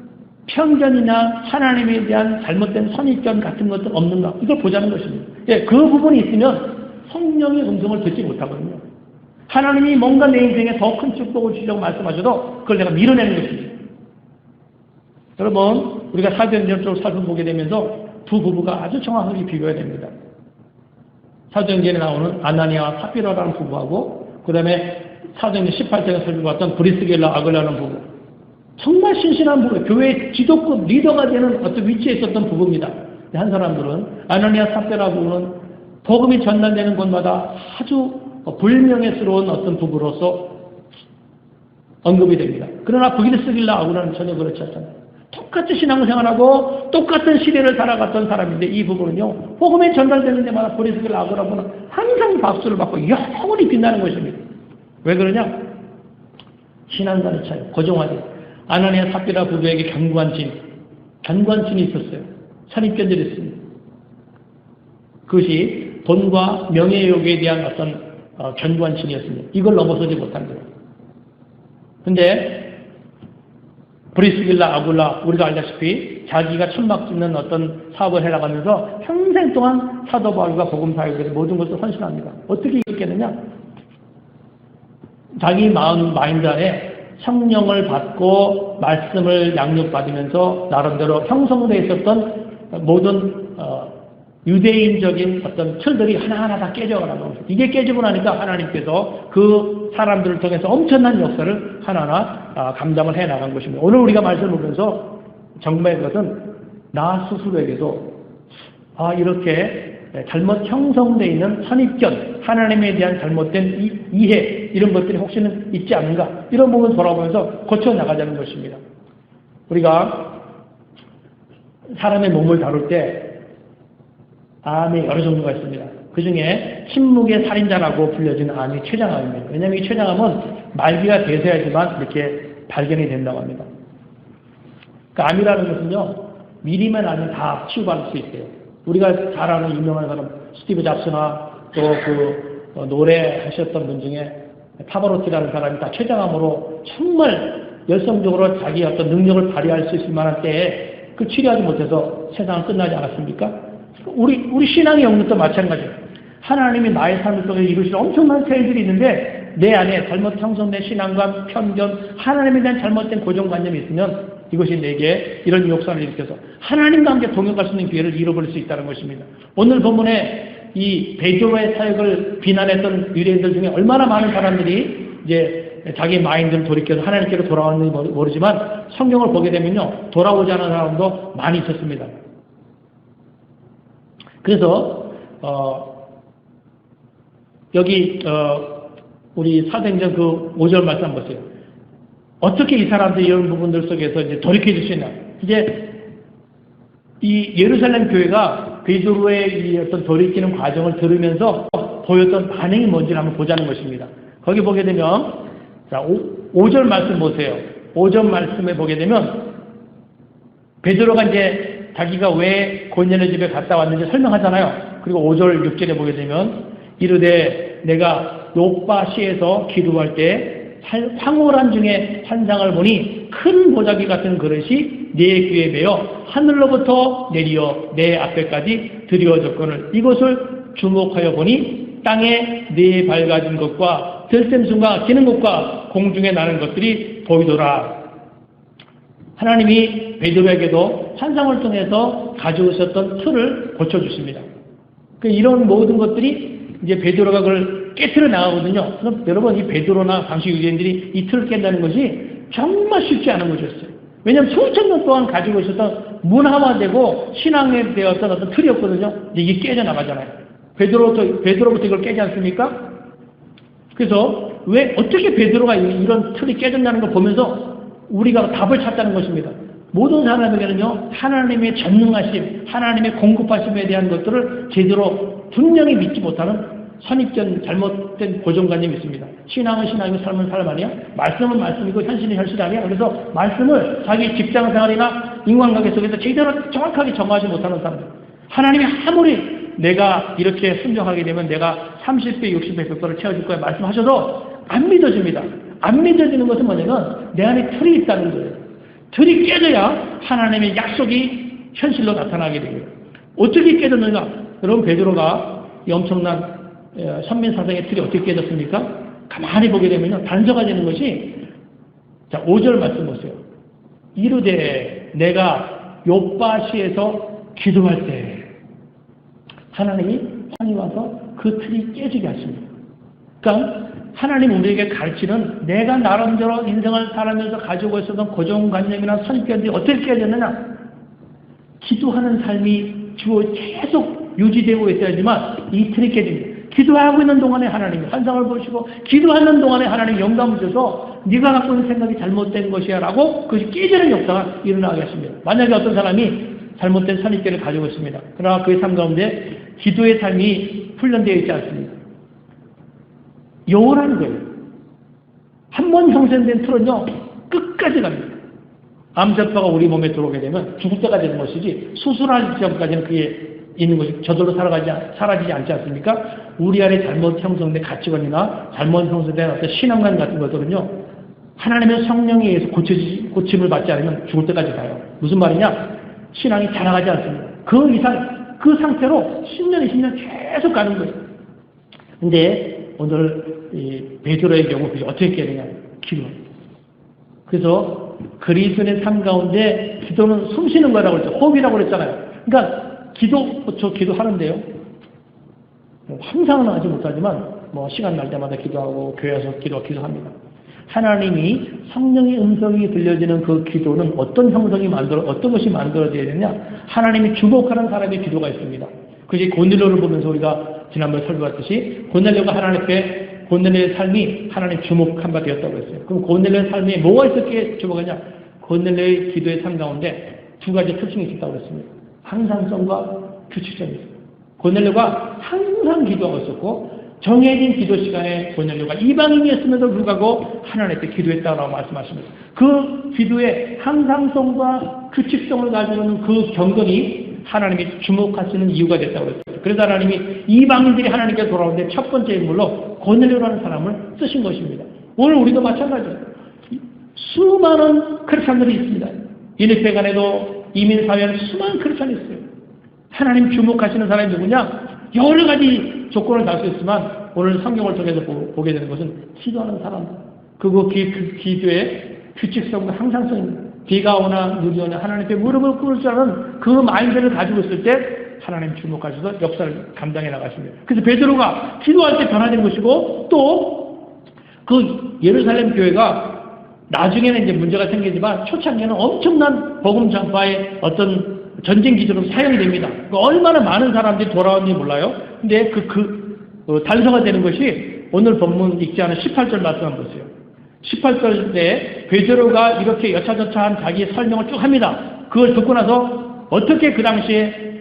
편견이나 하나님에 대한 잘못된 선입견 같은 것도 없는가 이걸 보자는 것입니다. 예, 그 부분이 있으면 성령의 음성을 듣지 못하거든요. 하나님이 뭔가 내 인생에 더 큰 축복을 주려고 말씀하셔도 그걸 내가 밀어내는 것입니다. 여러분 우리가 사도행전 쪽을 살펴보게 되면서 두 부부가 아주 정확하게 비교해야 됩니다. 사도행전에 나오는 아나니아와 삽비라라는 부부하고 그 다음에 사도행전 18장에 살펴봤던 브리스길라 아글라라는 부부 정말 신실한 부부, 교회의 지도급 리더가 되는 어떤 위치에 있었던 부부입니다. 한 사람들은 아나니아 삽비라 부부는 복음이 전달되는 곳마다 아주 불명예스러운 어떤 부부로서 언급이 됩니다. 그러나 브리스길라 아글라는 전혀 그렇지 않잖아요. 똑같이 신앙생활하고 똑같은 시대를 살아갔던 사람인데 이 부분은요 복음이 전달되는 데마다 브리스길라 아글라는 항상 박수를 받고 영원히 빛나는 것입니다. 왜 그러냐? 신앙관의 차이, 고정화돼. 아나니아 삽비라 부부에게 견관진이 있었어요. 선입견들이 있습니다. 그것이 돈과 명예욕에 대한 어떤 견관진이었습니다. 이걸 넘어서지 못한 거예요. 근데 브리스길라 아굴라 우리가 알다시피 자기가 천막 짓는 어떤 사업을 해나가면서 평생 동안 사도 바울과 복음 사역에 모든 것을 헌신합니다. 어떻게 이겼겠느냐? 자기 마인드 안에 성령을 받고 말씀을 양육받으면서 나름대로 형성되어 있었던 모든 유대인적인 어떤 틀들이 하나하나 다 깨져가는 겁니다. 이게 깨지고 나니까 하나님께서 그 사람들을 통해서 엄청난 역사를 하나하나 감당을 해 나간 것입니다. 오늘 우리가 말씀을 보면서 정말 그것은 나 스스로에게도 이렇게 잘못 형성되어 있는 선입견, 하나님에 대한 잘못된 이해 이런 것들이 혹시는 있지 않은가 이런 부분을 돌아보면서 고쳐나가자는 것입니다. 우리가 사람의 몸을 다룰 때 암이 여러 종류가 있습니다. 그 중에 침묵의 살인자라고 불려지는 암이 췌장암입니다. 왜냐하면 이 췌장암은 말기가 돼서야지만 이렇게 발견이 된다고 합니다. 그러니까 암이라는 것은요, 미리만 아니면 다 치유받을 수 있어요. 우리가 잘 아는 유명한 사람, 스티브 잡스나 또 그 노래하셨던 분 중에 파바로티라는 사람이 다 췌장암으로 정말 열성적으로 자기 어떤 능력을 발휘할 수 있을 만한 때에 그 치료하지 못해서 세상은 끝나지 않았습니까? 우리 신앙의 영역도 마찬가지예요. 하나님이 나의 삶 속에 이루실 엄청난 세일들이 있는데 내 안에 잘못 형성된 신앙과 편견, 하나님에 대한 잘못된 고정관념이 있으면 이것이 내게 이런 역사를 일으켜서 하나님과 함께 동역할 수 있는 기회를 잃어버릴 수 있다는 것입니다. 오늘 본문에 이 베드로의 사역을 비난했던 유대인들 중에 얼마나 많은 사람들이 이제 자기 마인드를 돌이켜서 하나님께로 돌아왔는지 모르지만 성경을 보게 되면요, 돌아오지 않은 사람도 많이 있었습니다. 그래서 여기 우리 사도행전 그 5절 말씀 한번 보세요. 어떻게 이 사람들이 이런 부분들 속에서 이제 돌이켜질 수 있나? 이제 이 예루살렘 교회가 베드로의 이 어떤 돌이키는 과정을 들으면서 보였던 반응이 뭔지를 한번 보자는 것입니다. 거기 보게 되면 자 5절 말씀 보세요. 5절 말씀에 보게 되면 베드로가 이제 자기가 왜 고넬의 집에 갔다 왔는지 설명하잖아요. 그리고 5절 6절에 보게 되면 이르되 내가 요빠시에서 기도할 때 황홀한 중에 환상을 보니 큰 보자기 같은 그릇이 내 귀에 매어 하늘로부터 내리어 내 앞에까지 드리워졌거늘 이것을 주목하여 보니 땅에 네 밝아진 것과 들샘순과 기는 것과 공중에 나는 것들이 보이더라. 하나님이 베드로에게도 환상을 통해서 가지고 있었던 틀을 고쳐주십니다. 이런 모든 것들이 이제 베드로가 그걸 깨트려 나가거든요. 그럼 여러분 이 베드로나 당시 유대인들이 이 틀을 깬다는 것이 정말 쉽지 않은 것이었어요. 왜냐하면 수천 년 동안 가지고 있었던 문화화되고 신앙에 되었던 어떤 틀이었거든요. 이게 깨져 나가잖아요. 베드로부터 이걸 깨지 않습니까? 그래서 왜 어떻게 베드로가 이런 틀이 깨졌냐는 걸 보면서 우리가 답을 찾자는 것입니다. 모든 사람에게는요, 하나님의 전능하심, 하나님의 공급하심에 대한 것들을 제대로 분명히 믿지 못하는 선입견, 잘못된 고정관념이 있습니다. 신앙은 신앙이고 삶은 삶 아니야? 말씀은 말씀이고 현실은 현실 아니야? 그래서 말씀을 자기 직장생활이나 인간관계 속에서 제대로 정확하게 정하지 못하는 사람들. 하나님이 아무리 내가 이렇게 순종하게 되면 내가 30배, 60배, 100배를 채워줄 거야 말씀하셔도 안 믿어집니다. 안 믿어지는 것은 뭐냐면 내 안에 틀이 있다는 거예요. 틀이 깨져야 하나님의 약속이 현실로 나타나게 됩니다. 어떻게 깨졌는가? 여러분 베드로가 이 엄청난 선민사상의 틀이 어떻게 깨졌습니까? 가만히 보게 되면 단서가 되는 것이 자 5절 말씀 보세요. 이르되 내가 요빠시에서 기도할 때 하나님이 환히 와서 그 틀이 깨지게 하십니다. 그러니까 하나님 우리에게 가르치는 내가 나름대로 인생을 살아면서 가지고 있었던 고정관념이나 선입견들이 어떻게 깨졌느냐? 기도하는 삶이 계속 유지되고 있어야지만 이 틀이 깨집니다. 기도하고 있는 동안에 하나님이 환상을 보시고 기도하는 동안에 하나님이 영감을 줘서 네가 갖고 있는 생각이 잘못된 것이야 라고 그것이 깨지는 역사가 일어나게 하십니다. 만약에 어떤 사람이 잘못된 선입견을 가지고 있습니다. 그러나 그의 삶 가운데 기도의 삶이 훈련되어 있지 않습니다. 영원한 거예요. 한 번 형성된 틀은요 끝까지 갑니다. 암세포가 우리 몸에 들어오게 되면 죽을 때가 되는 것이지 수술할 시점까지는 그게 있는 것이 저절로 사라지지 않지 않습니까? 우리 안에 잘못 형성된 가치관이나 잘못 형성된 어떤 신앙관 같은 것들은요 하나님의 성령에 의해서 고침을 받지 않으면 죽을 때까지 가요. 무슨 말이냐? 신앙이 자라가지 않습니다. 그 이상 그 상태로 10년, 20년 계속 가는 거예요. 근데 오늘 이 베드로의 경우 그게 어떻게 깨느냐? 기도. 그래서 그리스도의 삶 가운데 기도는 숨쉬는 거라고 그랬죠. 호흡이라고 그랬잖아요. 그러니까 저 기도하는데요. 항상은 하지 못하지만 시간 날 때마다 기도하고 교회에서 기도합니다. 하나님이 성령의 음성이 들려지는 그 기도는 어떤 것이 만들어져야 되느냐? 하나님이 주목하는 사람의 기도가 있습니다. 그게 고넬료를 보면서 우리가 지난번에 설교했듯이 고넬료가 하나님 앞에 고넬료의 삶이 하나님 주목한 바 되었다고 했어요. 그럼 고넬료의 삶에 뭐가 있었기에 주목하냐? 고넬료의 기도의 삶 가운데 두 가지 특징이 있다고 했습니다. 항상성과 규칙성이 있어요. 고넬료가 항상 기도하고 있었고 정해진 기도 시간에 고넬료가 이방인이었음에도 불구하고 하나님 앞에 기도했다고 말씀하십니다. 그 기도의 항상성과 규칙성을 가지고 있는 그 경건이 하나님이 주목하시는 이유가 됐다고 했어요. 그래서 하나님이 이방인들이 하나님께 돌아오는데 첫 번째 인물로 고넬료라는 사람을 쓰신 것입니다. 오늘 우리도 마찬가지예요. 수많은 크리스찬들이 있습니다. 인입회관에도 이민사회에는 수많은 크리스찬이 있어요. 하나님 주목하시는 사람이 누구냐? 여러 가지 조건을 달 수 있지만 오늘 성경을 통해서 보게 되는 것은 기도하는 사람. 그 기도의 규칙성과 항상성입니다. 비가 오나 눈이 오나 하나님께 무릎을 꿇을 줄 아는 그 마인드를 가지고 있을 때 하나님 주목하셔서 역사를 감당해 나가십니다. 그래서 베드로가 기도할 때 변화된 것이고 또 그 예루살렘 교회가 나중에는 이제 문제가 생기지만 초창기에는 엄청난 복음 전파의 어떤 전쟁 기지로 사용이 됩니다. 얼마나 많은 사람들이 돌아왔는지 몰라요. 근데 단서가 되는 것이 오늘 본문 읽지 않은 18절 말씀 한번 보세요. 18절에 베드로가 이렇게 여차저차한 자기의 설명을 쭉 합니다. 그걸 듣고 나서 어떻게 그 당시에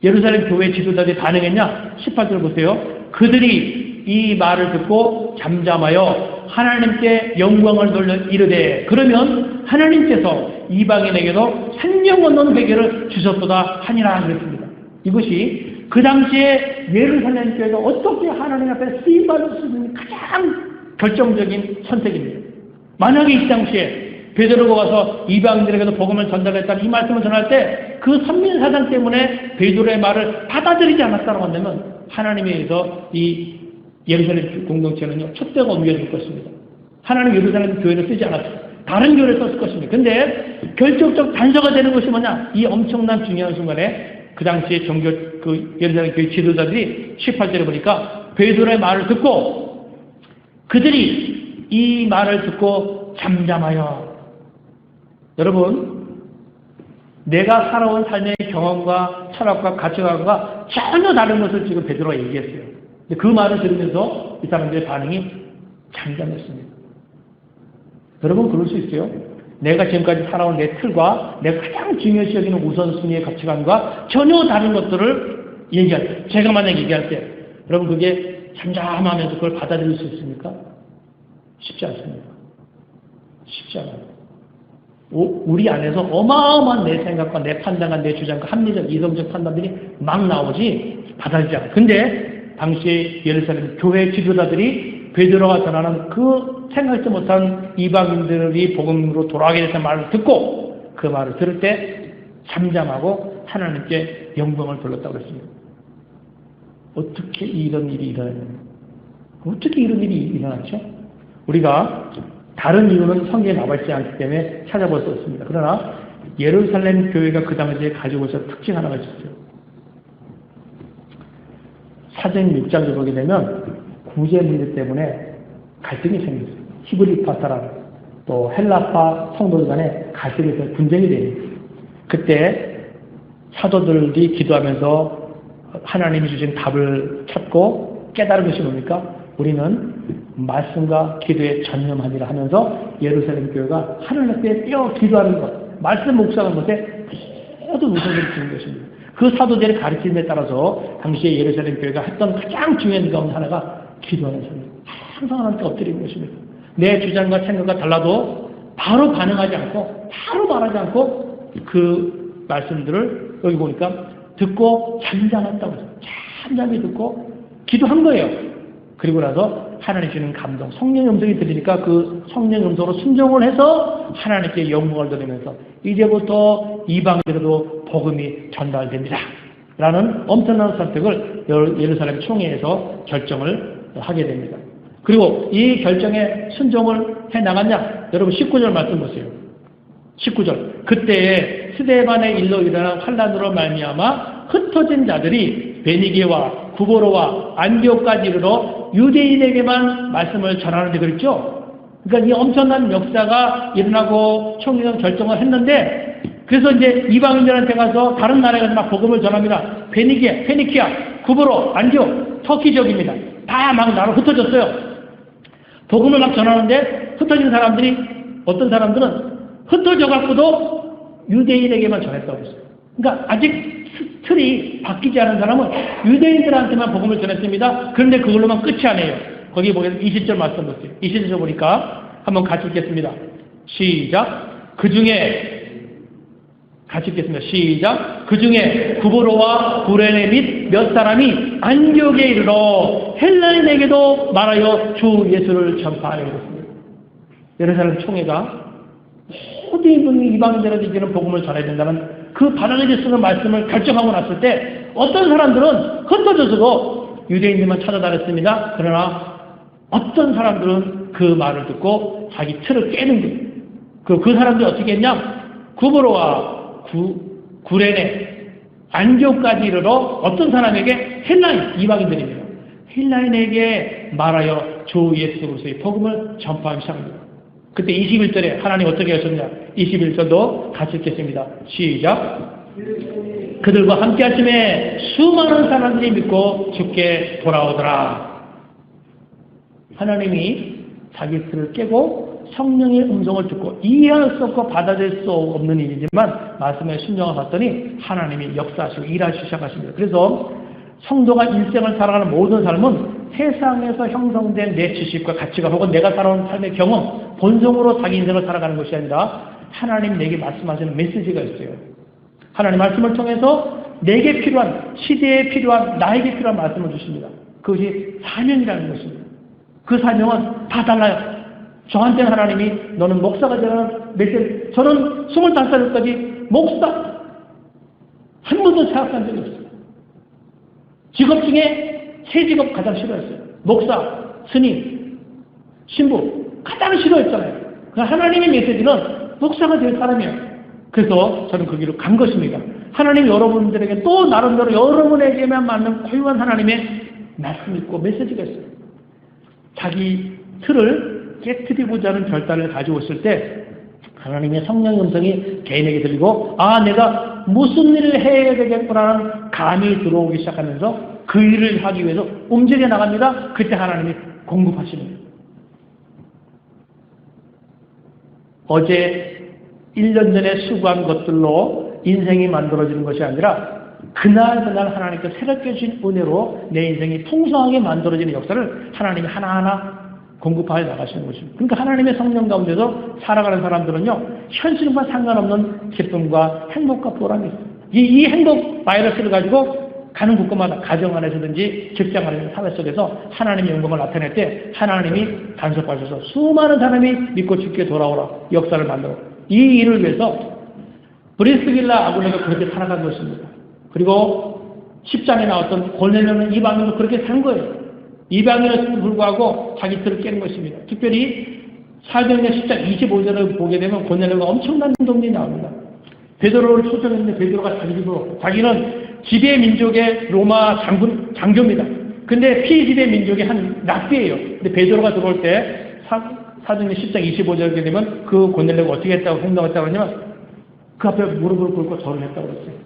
예루살렘 교회 지도자들이 반응했냐? 18절 보세요. 그들이 이 말을 듣고 잠잠하여 하나님께 영광을 돌려 이르되 그러면 하나님께서 이방인에게도 생명 얻는 회개를 주셨도다 하니라 그랬습니다. 이것이 그 당시에 예루살렘 교회가 어떻게 하나님 앞에 쓰임받을 수 있는 가장 결정적인 선택입니다. 만약에 이 당시에 베드로가 와서 이방인들에게도 복음을 전달했다 이 말씀을 전할 때 그 선민사상 때문에 베드로의 말을 받아들이지 않았다고 한다면 하나님에 의해서 이 예루살렘 공동체는요 촛대가 옮겨질 것입니다. 하나님 예루살렘 교회를 쓰지 않았어요. 다른 교회를 썼을 것입니다. 근데 결정적 단서가 되는 것이 뭐냐? 이 엄청난 중요한 순간에 그 당시에 예루살렘 교회 지도자들이 18절에 보니까 베드로의 말을 듣고 그들이 이 말을 듣고 잠잠하여. 여러분, 내가 살아온 삶의 경험과 철학과 가치관과 전혀 다른 것을 지금 베드로가 얘기했어요. 근데 그 말을 들으면서 이 사람들의 반응이 잠잠했습니다. 여러분 그럴 수 있어요? 내가 지금까지 살아온 내 틀과 내가 가장 중요시 여기는 우선순위의 가치관과 전혀 다른 것들을 얘기할 때, 제가 만약 얘기할 때 여러분 그게 잠잠하면서 그걸 받아들일 수 있습니까? 쉽지 않습니다. 쉽지 않아요. 우리 안에서 어마어마한 내 생각과 내 판단과 내 주장과 합리적, 이성적 판단들이 막 나오지 받아들이지 않아요. 근데 당시에 예루살렘 교회 지도자들이 베드로가 전하는 그 생각지 못한 이방인들이 복음으로 돌아가게 됐다는 말을 듣고 그 말을 들을 때 잠잠하고 하나님께 영광을 돌렸다고 했습니다. 어떻게 이런 일이 일어나냐? 어떻게 이런 일이 일어났죠? 우리가 다른 이유는 성경에 나와 있지 않기 때문에 찾아볼 수 없습니다. 그러나 예루살렘 교회가 그 당시에 가지고 있었던 특징 하나가 있었어요. 사전 6장을 보게 되면 구제 문제 때문에 갈등이 생겼어요. 히브리파 사람, 또 헬라파 성도들 간에 갈등이 있어서 분쟁이 됩니다. 그때 사도들이 기도하면서 하나님이 주신 답을 찾고 깨달은 것이 뭡니까? 우리는 말씀과 기도에 전념하니라 하면서 예루살렘 교회가 하나님 앞에 뛰어 기도하는 것, 말씀 묵상하는 것에 모든 우선을 주는 것입니다. 그 사도들의 가르침에 따라서 당시에 예루살렘 교회가 했던 가장 중요한 가운데 하나가 기도하는 것입니다. 항상 하나님께 엎드리는 것입니다. 내 주장과 생각과 달라도 바로 반응하지 않고 바로 말하지 않고 그 말씀들을 여기 보니까 듣고 잠잠했다고 해서 잠잠히 듣고 기도한 거예요. 그리고 나서 하나님 주는 감동, 성령의 음성이 들리니까 그 성령의 음성으로 순종을 해서 하나님께 영광을 돌리면서 이제부터 이방인들에도 복음이 전달됩니다. 라는 엄청난 선택을 예루살렘 총회에서 결정을 하게 됩니다. 그리고 이 결정에 순종을 해 나갔냐? 여러분 19절 말씀 보세요. 19절. 그때에 스데반의 일로 일어난 환란으로 말미암아 흩어진 자들이 베니게와 구보로와 안디옥까지 이르러 유대인에게만 말씀을 전하는데 그랬죠. 그러니까 이 엄청난 역사가 일어나고 총리는 결정을 했는데, 그래서 이제 이방인들한테 가서 다른 나라에 가서 막 복음을 전합니다. 베니게, 페니키아, 구보로, 안디옥, 터키 지역입니다. 다 막 나로 흩어졌어요. 복음을 막 전하는데 흩어진 사람들이, 어떤 사람들은 흩어져 갖고도 유대인에게만 전했다고 했어요. 그러니까 아직 틀이 바뀌지 않은 사람은 유대인들한테만 복음을 전했습니다. 그런데 그걸로만 끝이 아니에요. 거기 보면 20절 말씀 보세요. 20절 보니까 한번 같이 읽겠습니다. 시작. 그 중에 같이 읽겠습니다. 시작. 그 중에 구보로와 구레네 및 몇 사람이 안디옥에 이르러 헬라인에게도 말하여 주 예수를 전파하여 이렇습니다. 예루살렘 총회가 모든 이방인들에게 이제는 복음을 전해야 된다는 그 바라게 쓰는 말씀을 결정하고 났을 때 어떤 사람들은 흩어져서도 유대인들만 찾아다녔습니다. 그러나 어떤 사람들은 그 말을 듣고 자기 틀을 깨는 거예요. 그 사람들이 어떻게 했냐? 구보로와 구레네, 안디옥까지 이르러 어떤 사람에게, 헬라인, 이방인들입니다. 헬라인에게 말하여 주 예수 그리스도의 복음을 전파하기 시작합니다. 그때 21절에 하나님 어떻게 하셨냐? 21절도 같이 읽겠습니다. 시작. 그들과 함께 하심에 수많은 사람들이 믿고 주께 돌아오더라. 하나님이 자기 틀을 깨고 성령의 음성을 듣고 이해할 수 없고 받아들일 수 없는 일이지만 말씀에 순종을 받더니 하나님이 역사하시고 일하시기 시작하십니다. 그래서 성도가 일생을 살아가는 모든 삶은 세상에서 형성된 내 지식과 가치가 혹은 내가 살아온 삶의 경험, 본성으로 자기 인생을 살아가는 것이 아니라 하나님 내게 말씀하시는 메시지가 있어요. 하나님 말씀을 통해서 내게 필요한, 시대에 필요한, 나에게 필요한 말씀을 주십니다. 그것이 사명이라는 것입니다. 그 사명은 다 달라요. 저한테는 하나님이 너는 목사가 되라는 메시지, 저는 25살까지 목사 한 번도 생각한 적이 없어요. 직업 중에 세 직업 가장 싫어했어요. 목사, 스님, 신부 가장 싫어했잖아요. 그 하나님의 메시지는 목사가 될 사람이에요. 그래서 저는 그 길로 간 것입니다. 하나님 여러분들에게 또 나름대로 여러분에게만 맞는 고유한 하나님의 말씀이 있고 메시지가 있어요. 자기 틀을 깨트리고자 하는 결단을 가지고 있을 때 하나님의 성령의 음성이 개인에게 들리고 내가 무슨 일을 해야 되겠구나라는 감이 들어오기 시작하면서 그 일을 하기 위해서 움직여 나갑니다. 그때 하나님이 공급하십니다. 어제 1년 전에 수고한 것들로 인생이 만들어지는 것이 아니라 그날 하나님께 새롭게 주신 은혜로 내 인생이 풍성하게 만들어지는 역사를 하나님이 하나하나 공급하여 나가시는 것입니다. 그러니까 하나님의 성령 가운데서 살아가는 사람들은요, 현실과 상관없는 기쁨과 행복과 보람이 있어요. 이 행복 바이러스를 가지고 가는 곳곳마다 가정 안에서든지 직장 안에서 사회 속에서 하나님의 영광을 나타낼 때 하나님이 간섭하셔서 수많은 사람이 믿고 죽게 돌아오라 역사를 만들어 이 일을 위해서 브리스길라 아굴레가 그렇게 살아간 것입니다. 그리고 10장에 나왔던 고넬료는 이방인도 그렇게 산 거예요. 이방인에서도 불구하고 자기 틀을 깨는 것입니다. 특별히 사도행전 10장 25절을 보게 되면 고넬료가 엄청난 행동이 나옵니다. 베드로를 초청했는데 베드로가 자기 집으로, 자기는 지배 민족의 로마 장교입니다. 근데 피지배 민족의 한 랍비예요. 근데 베드로가 들어올 때 사도행전 10장 25절에 되면 그 고넬료가 어떻게 했다고 행동했다고 하냐면 그 앞에 무릎을 꿇고 절을 했다고 그랬어요.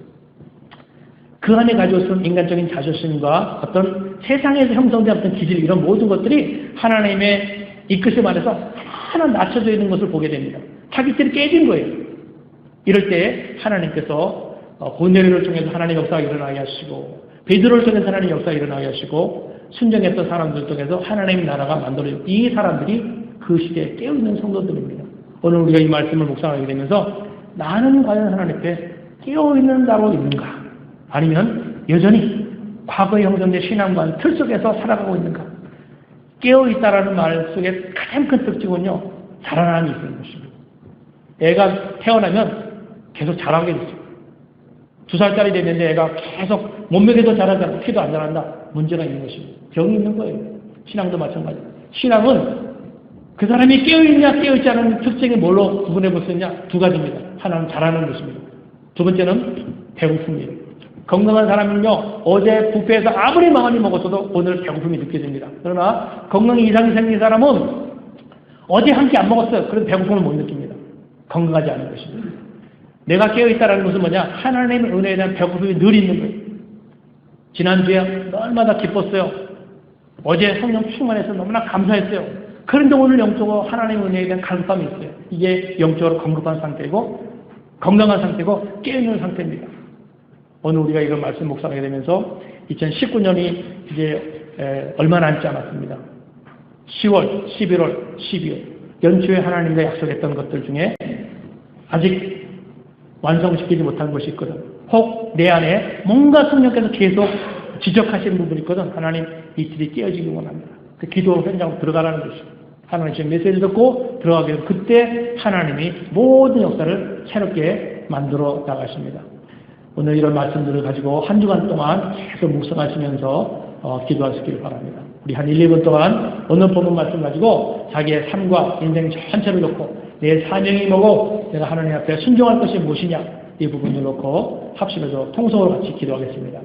그 안에 가지고 있는 인간적인 자존심과 어떤 세상에서 형성된 어떤 기질, 이런 모든 것들이 하나님의 이끄심 안에서 하나 낮춰져 있는 것을 보게 됩니다. 자기 틀이 깨진 거예요. 이럴 때 하나님께서 고넬료를 통해서 하나님의 역사가 일어나게 하시고 베드로를 통해서 하나님의 역사가 일어나게 하시고 순종했던 사람들 통해서 하나님의 나라가 만들어지고 이 사람들이 그 시대에 깨어있는 성도들입니다. 오늘 우리가 이 말씀을 묵상하게 되면서 나는 과연 하나님 앞에 깨어있는다고 있는가? 아니면 여전히 과거에 형성된 신앙관 틀 속에서 살아가고 있는가? 깨어있다라는 말 속에 가장 큰 특징은요, 자라남이 있는 것입니다. 애가 태어나면 계속 자라게 되죠. 2살짜리 됐는데 애가 계속 몸매도 자라지 키도 안 자란다. 문제가 있는 것입니다. 병이 있는 거예요. 신앙도 마찬가지입니다. 신앙은 그 사람이 깨어있냐 깨어있지 않은 특징이 뭘로 구분해 볼 수 있냐? 두 가지입니다. 하나는 자라는 것입니다. 두 번째는 배고픔이에요. 건강한 사람은요, 어제 뷔페에서 아무리 많이 먹었어도 오늘 배고픔이 느껴집니다. 그러나 건강에 이상이 생긴 사람은 어제 한 끼 안 먹었어요. 그래도 배고픔을 못 느낍니다. 건강하지 않은 것입니다. 내가 깨어있다는 것은 뭐냐? 하나님의 은혜에 대한 배고픔이 늘 있는 거예요. 지난주에 얼마나 기뻤어요. 어제 성령 충만해서 너무나 감사했어요. 그런데 오늘 영적으로 하나님의 은혜에 대한 갈급함이 있어요. 이게 영적으로 건급한 상태고 건강한 상태고 깨어있는 상태입니다. 오늘 우리가 이런 말씀 묵상하게 되면서 2019년이 이제 얼마 남지 않았습니다. 10월, 11월, 12월 연초에 하나님과 약속했던 것들 중에 아직 완성시키지 못한 것이 있거든. 혹 내 안에 뭔가 성령께서 계속 지적하시는 부분이 있거든. 하나님 이틀이 깨어지기 원합니다. 그 기도 현장으로 들어가라는 것이죠. 하나님 지금 메시지를 듣고 들어가게 되면 그때 하나님이 모든 역사를 새롭게 만들어 나가십니다. 오늘 이런 말씀들을 가지고 한 주간 동안 계속 묵상하시면서 기도하시길 바랍니다. 우리 한 1, 2분 동안 오늘 본문 말씀 가지고 자기의 삶과 인생 전체를 놓고 내 사명이 뭐고 내가 하나님 앞에 순종할 것이 무엇이냐 이 부분을 놓고 합심해서 통성으로 같이 기도하겠습니다.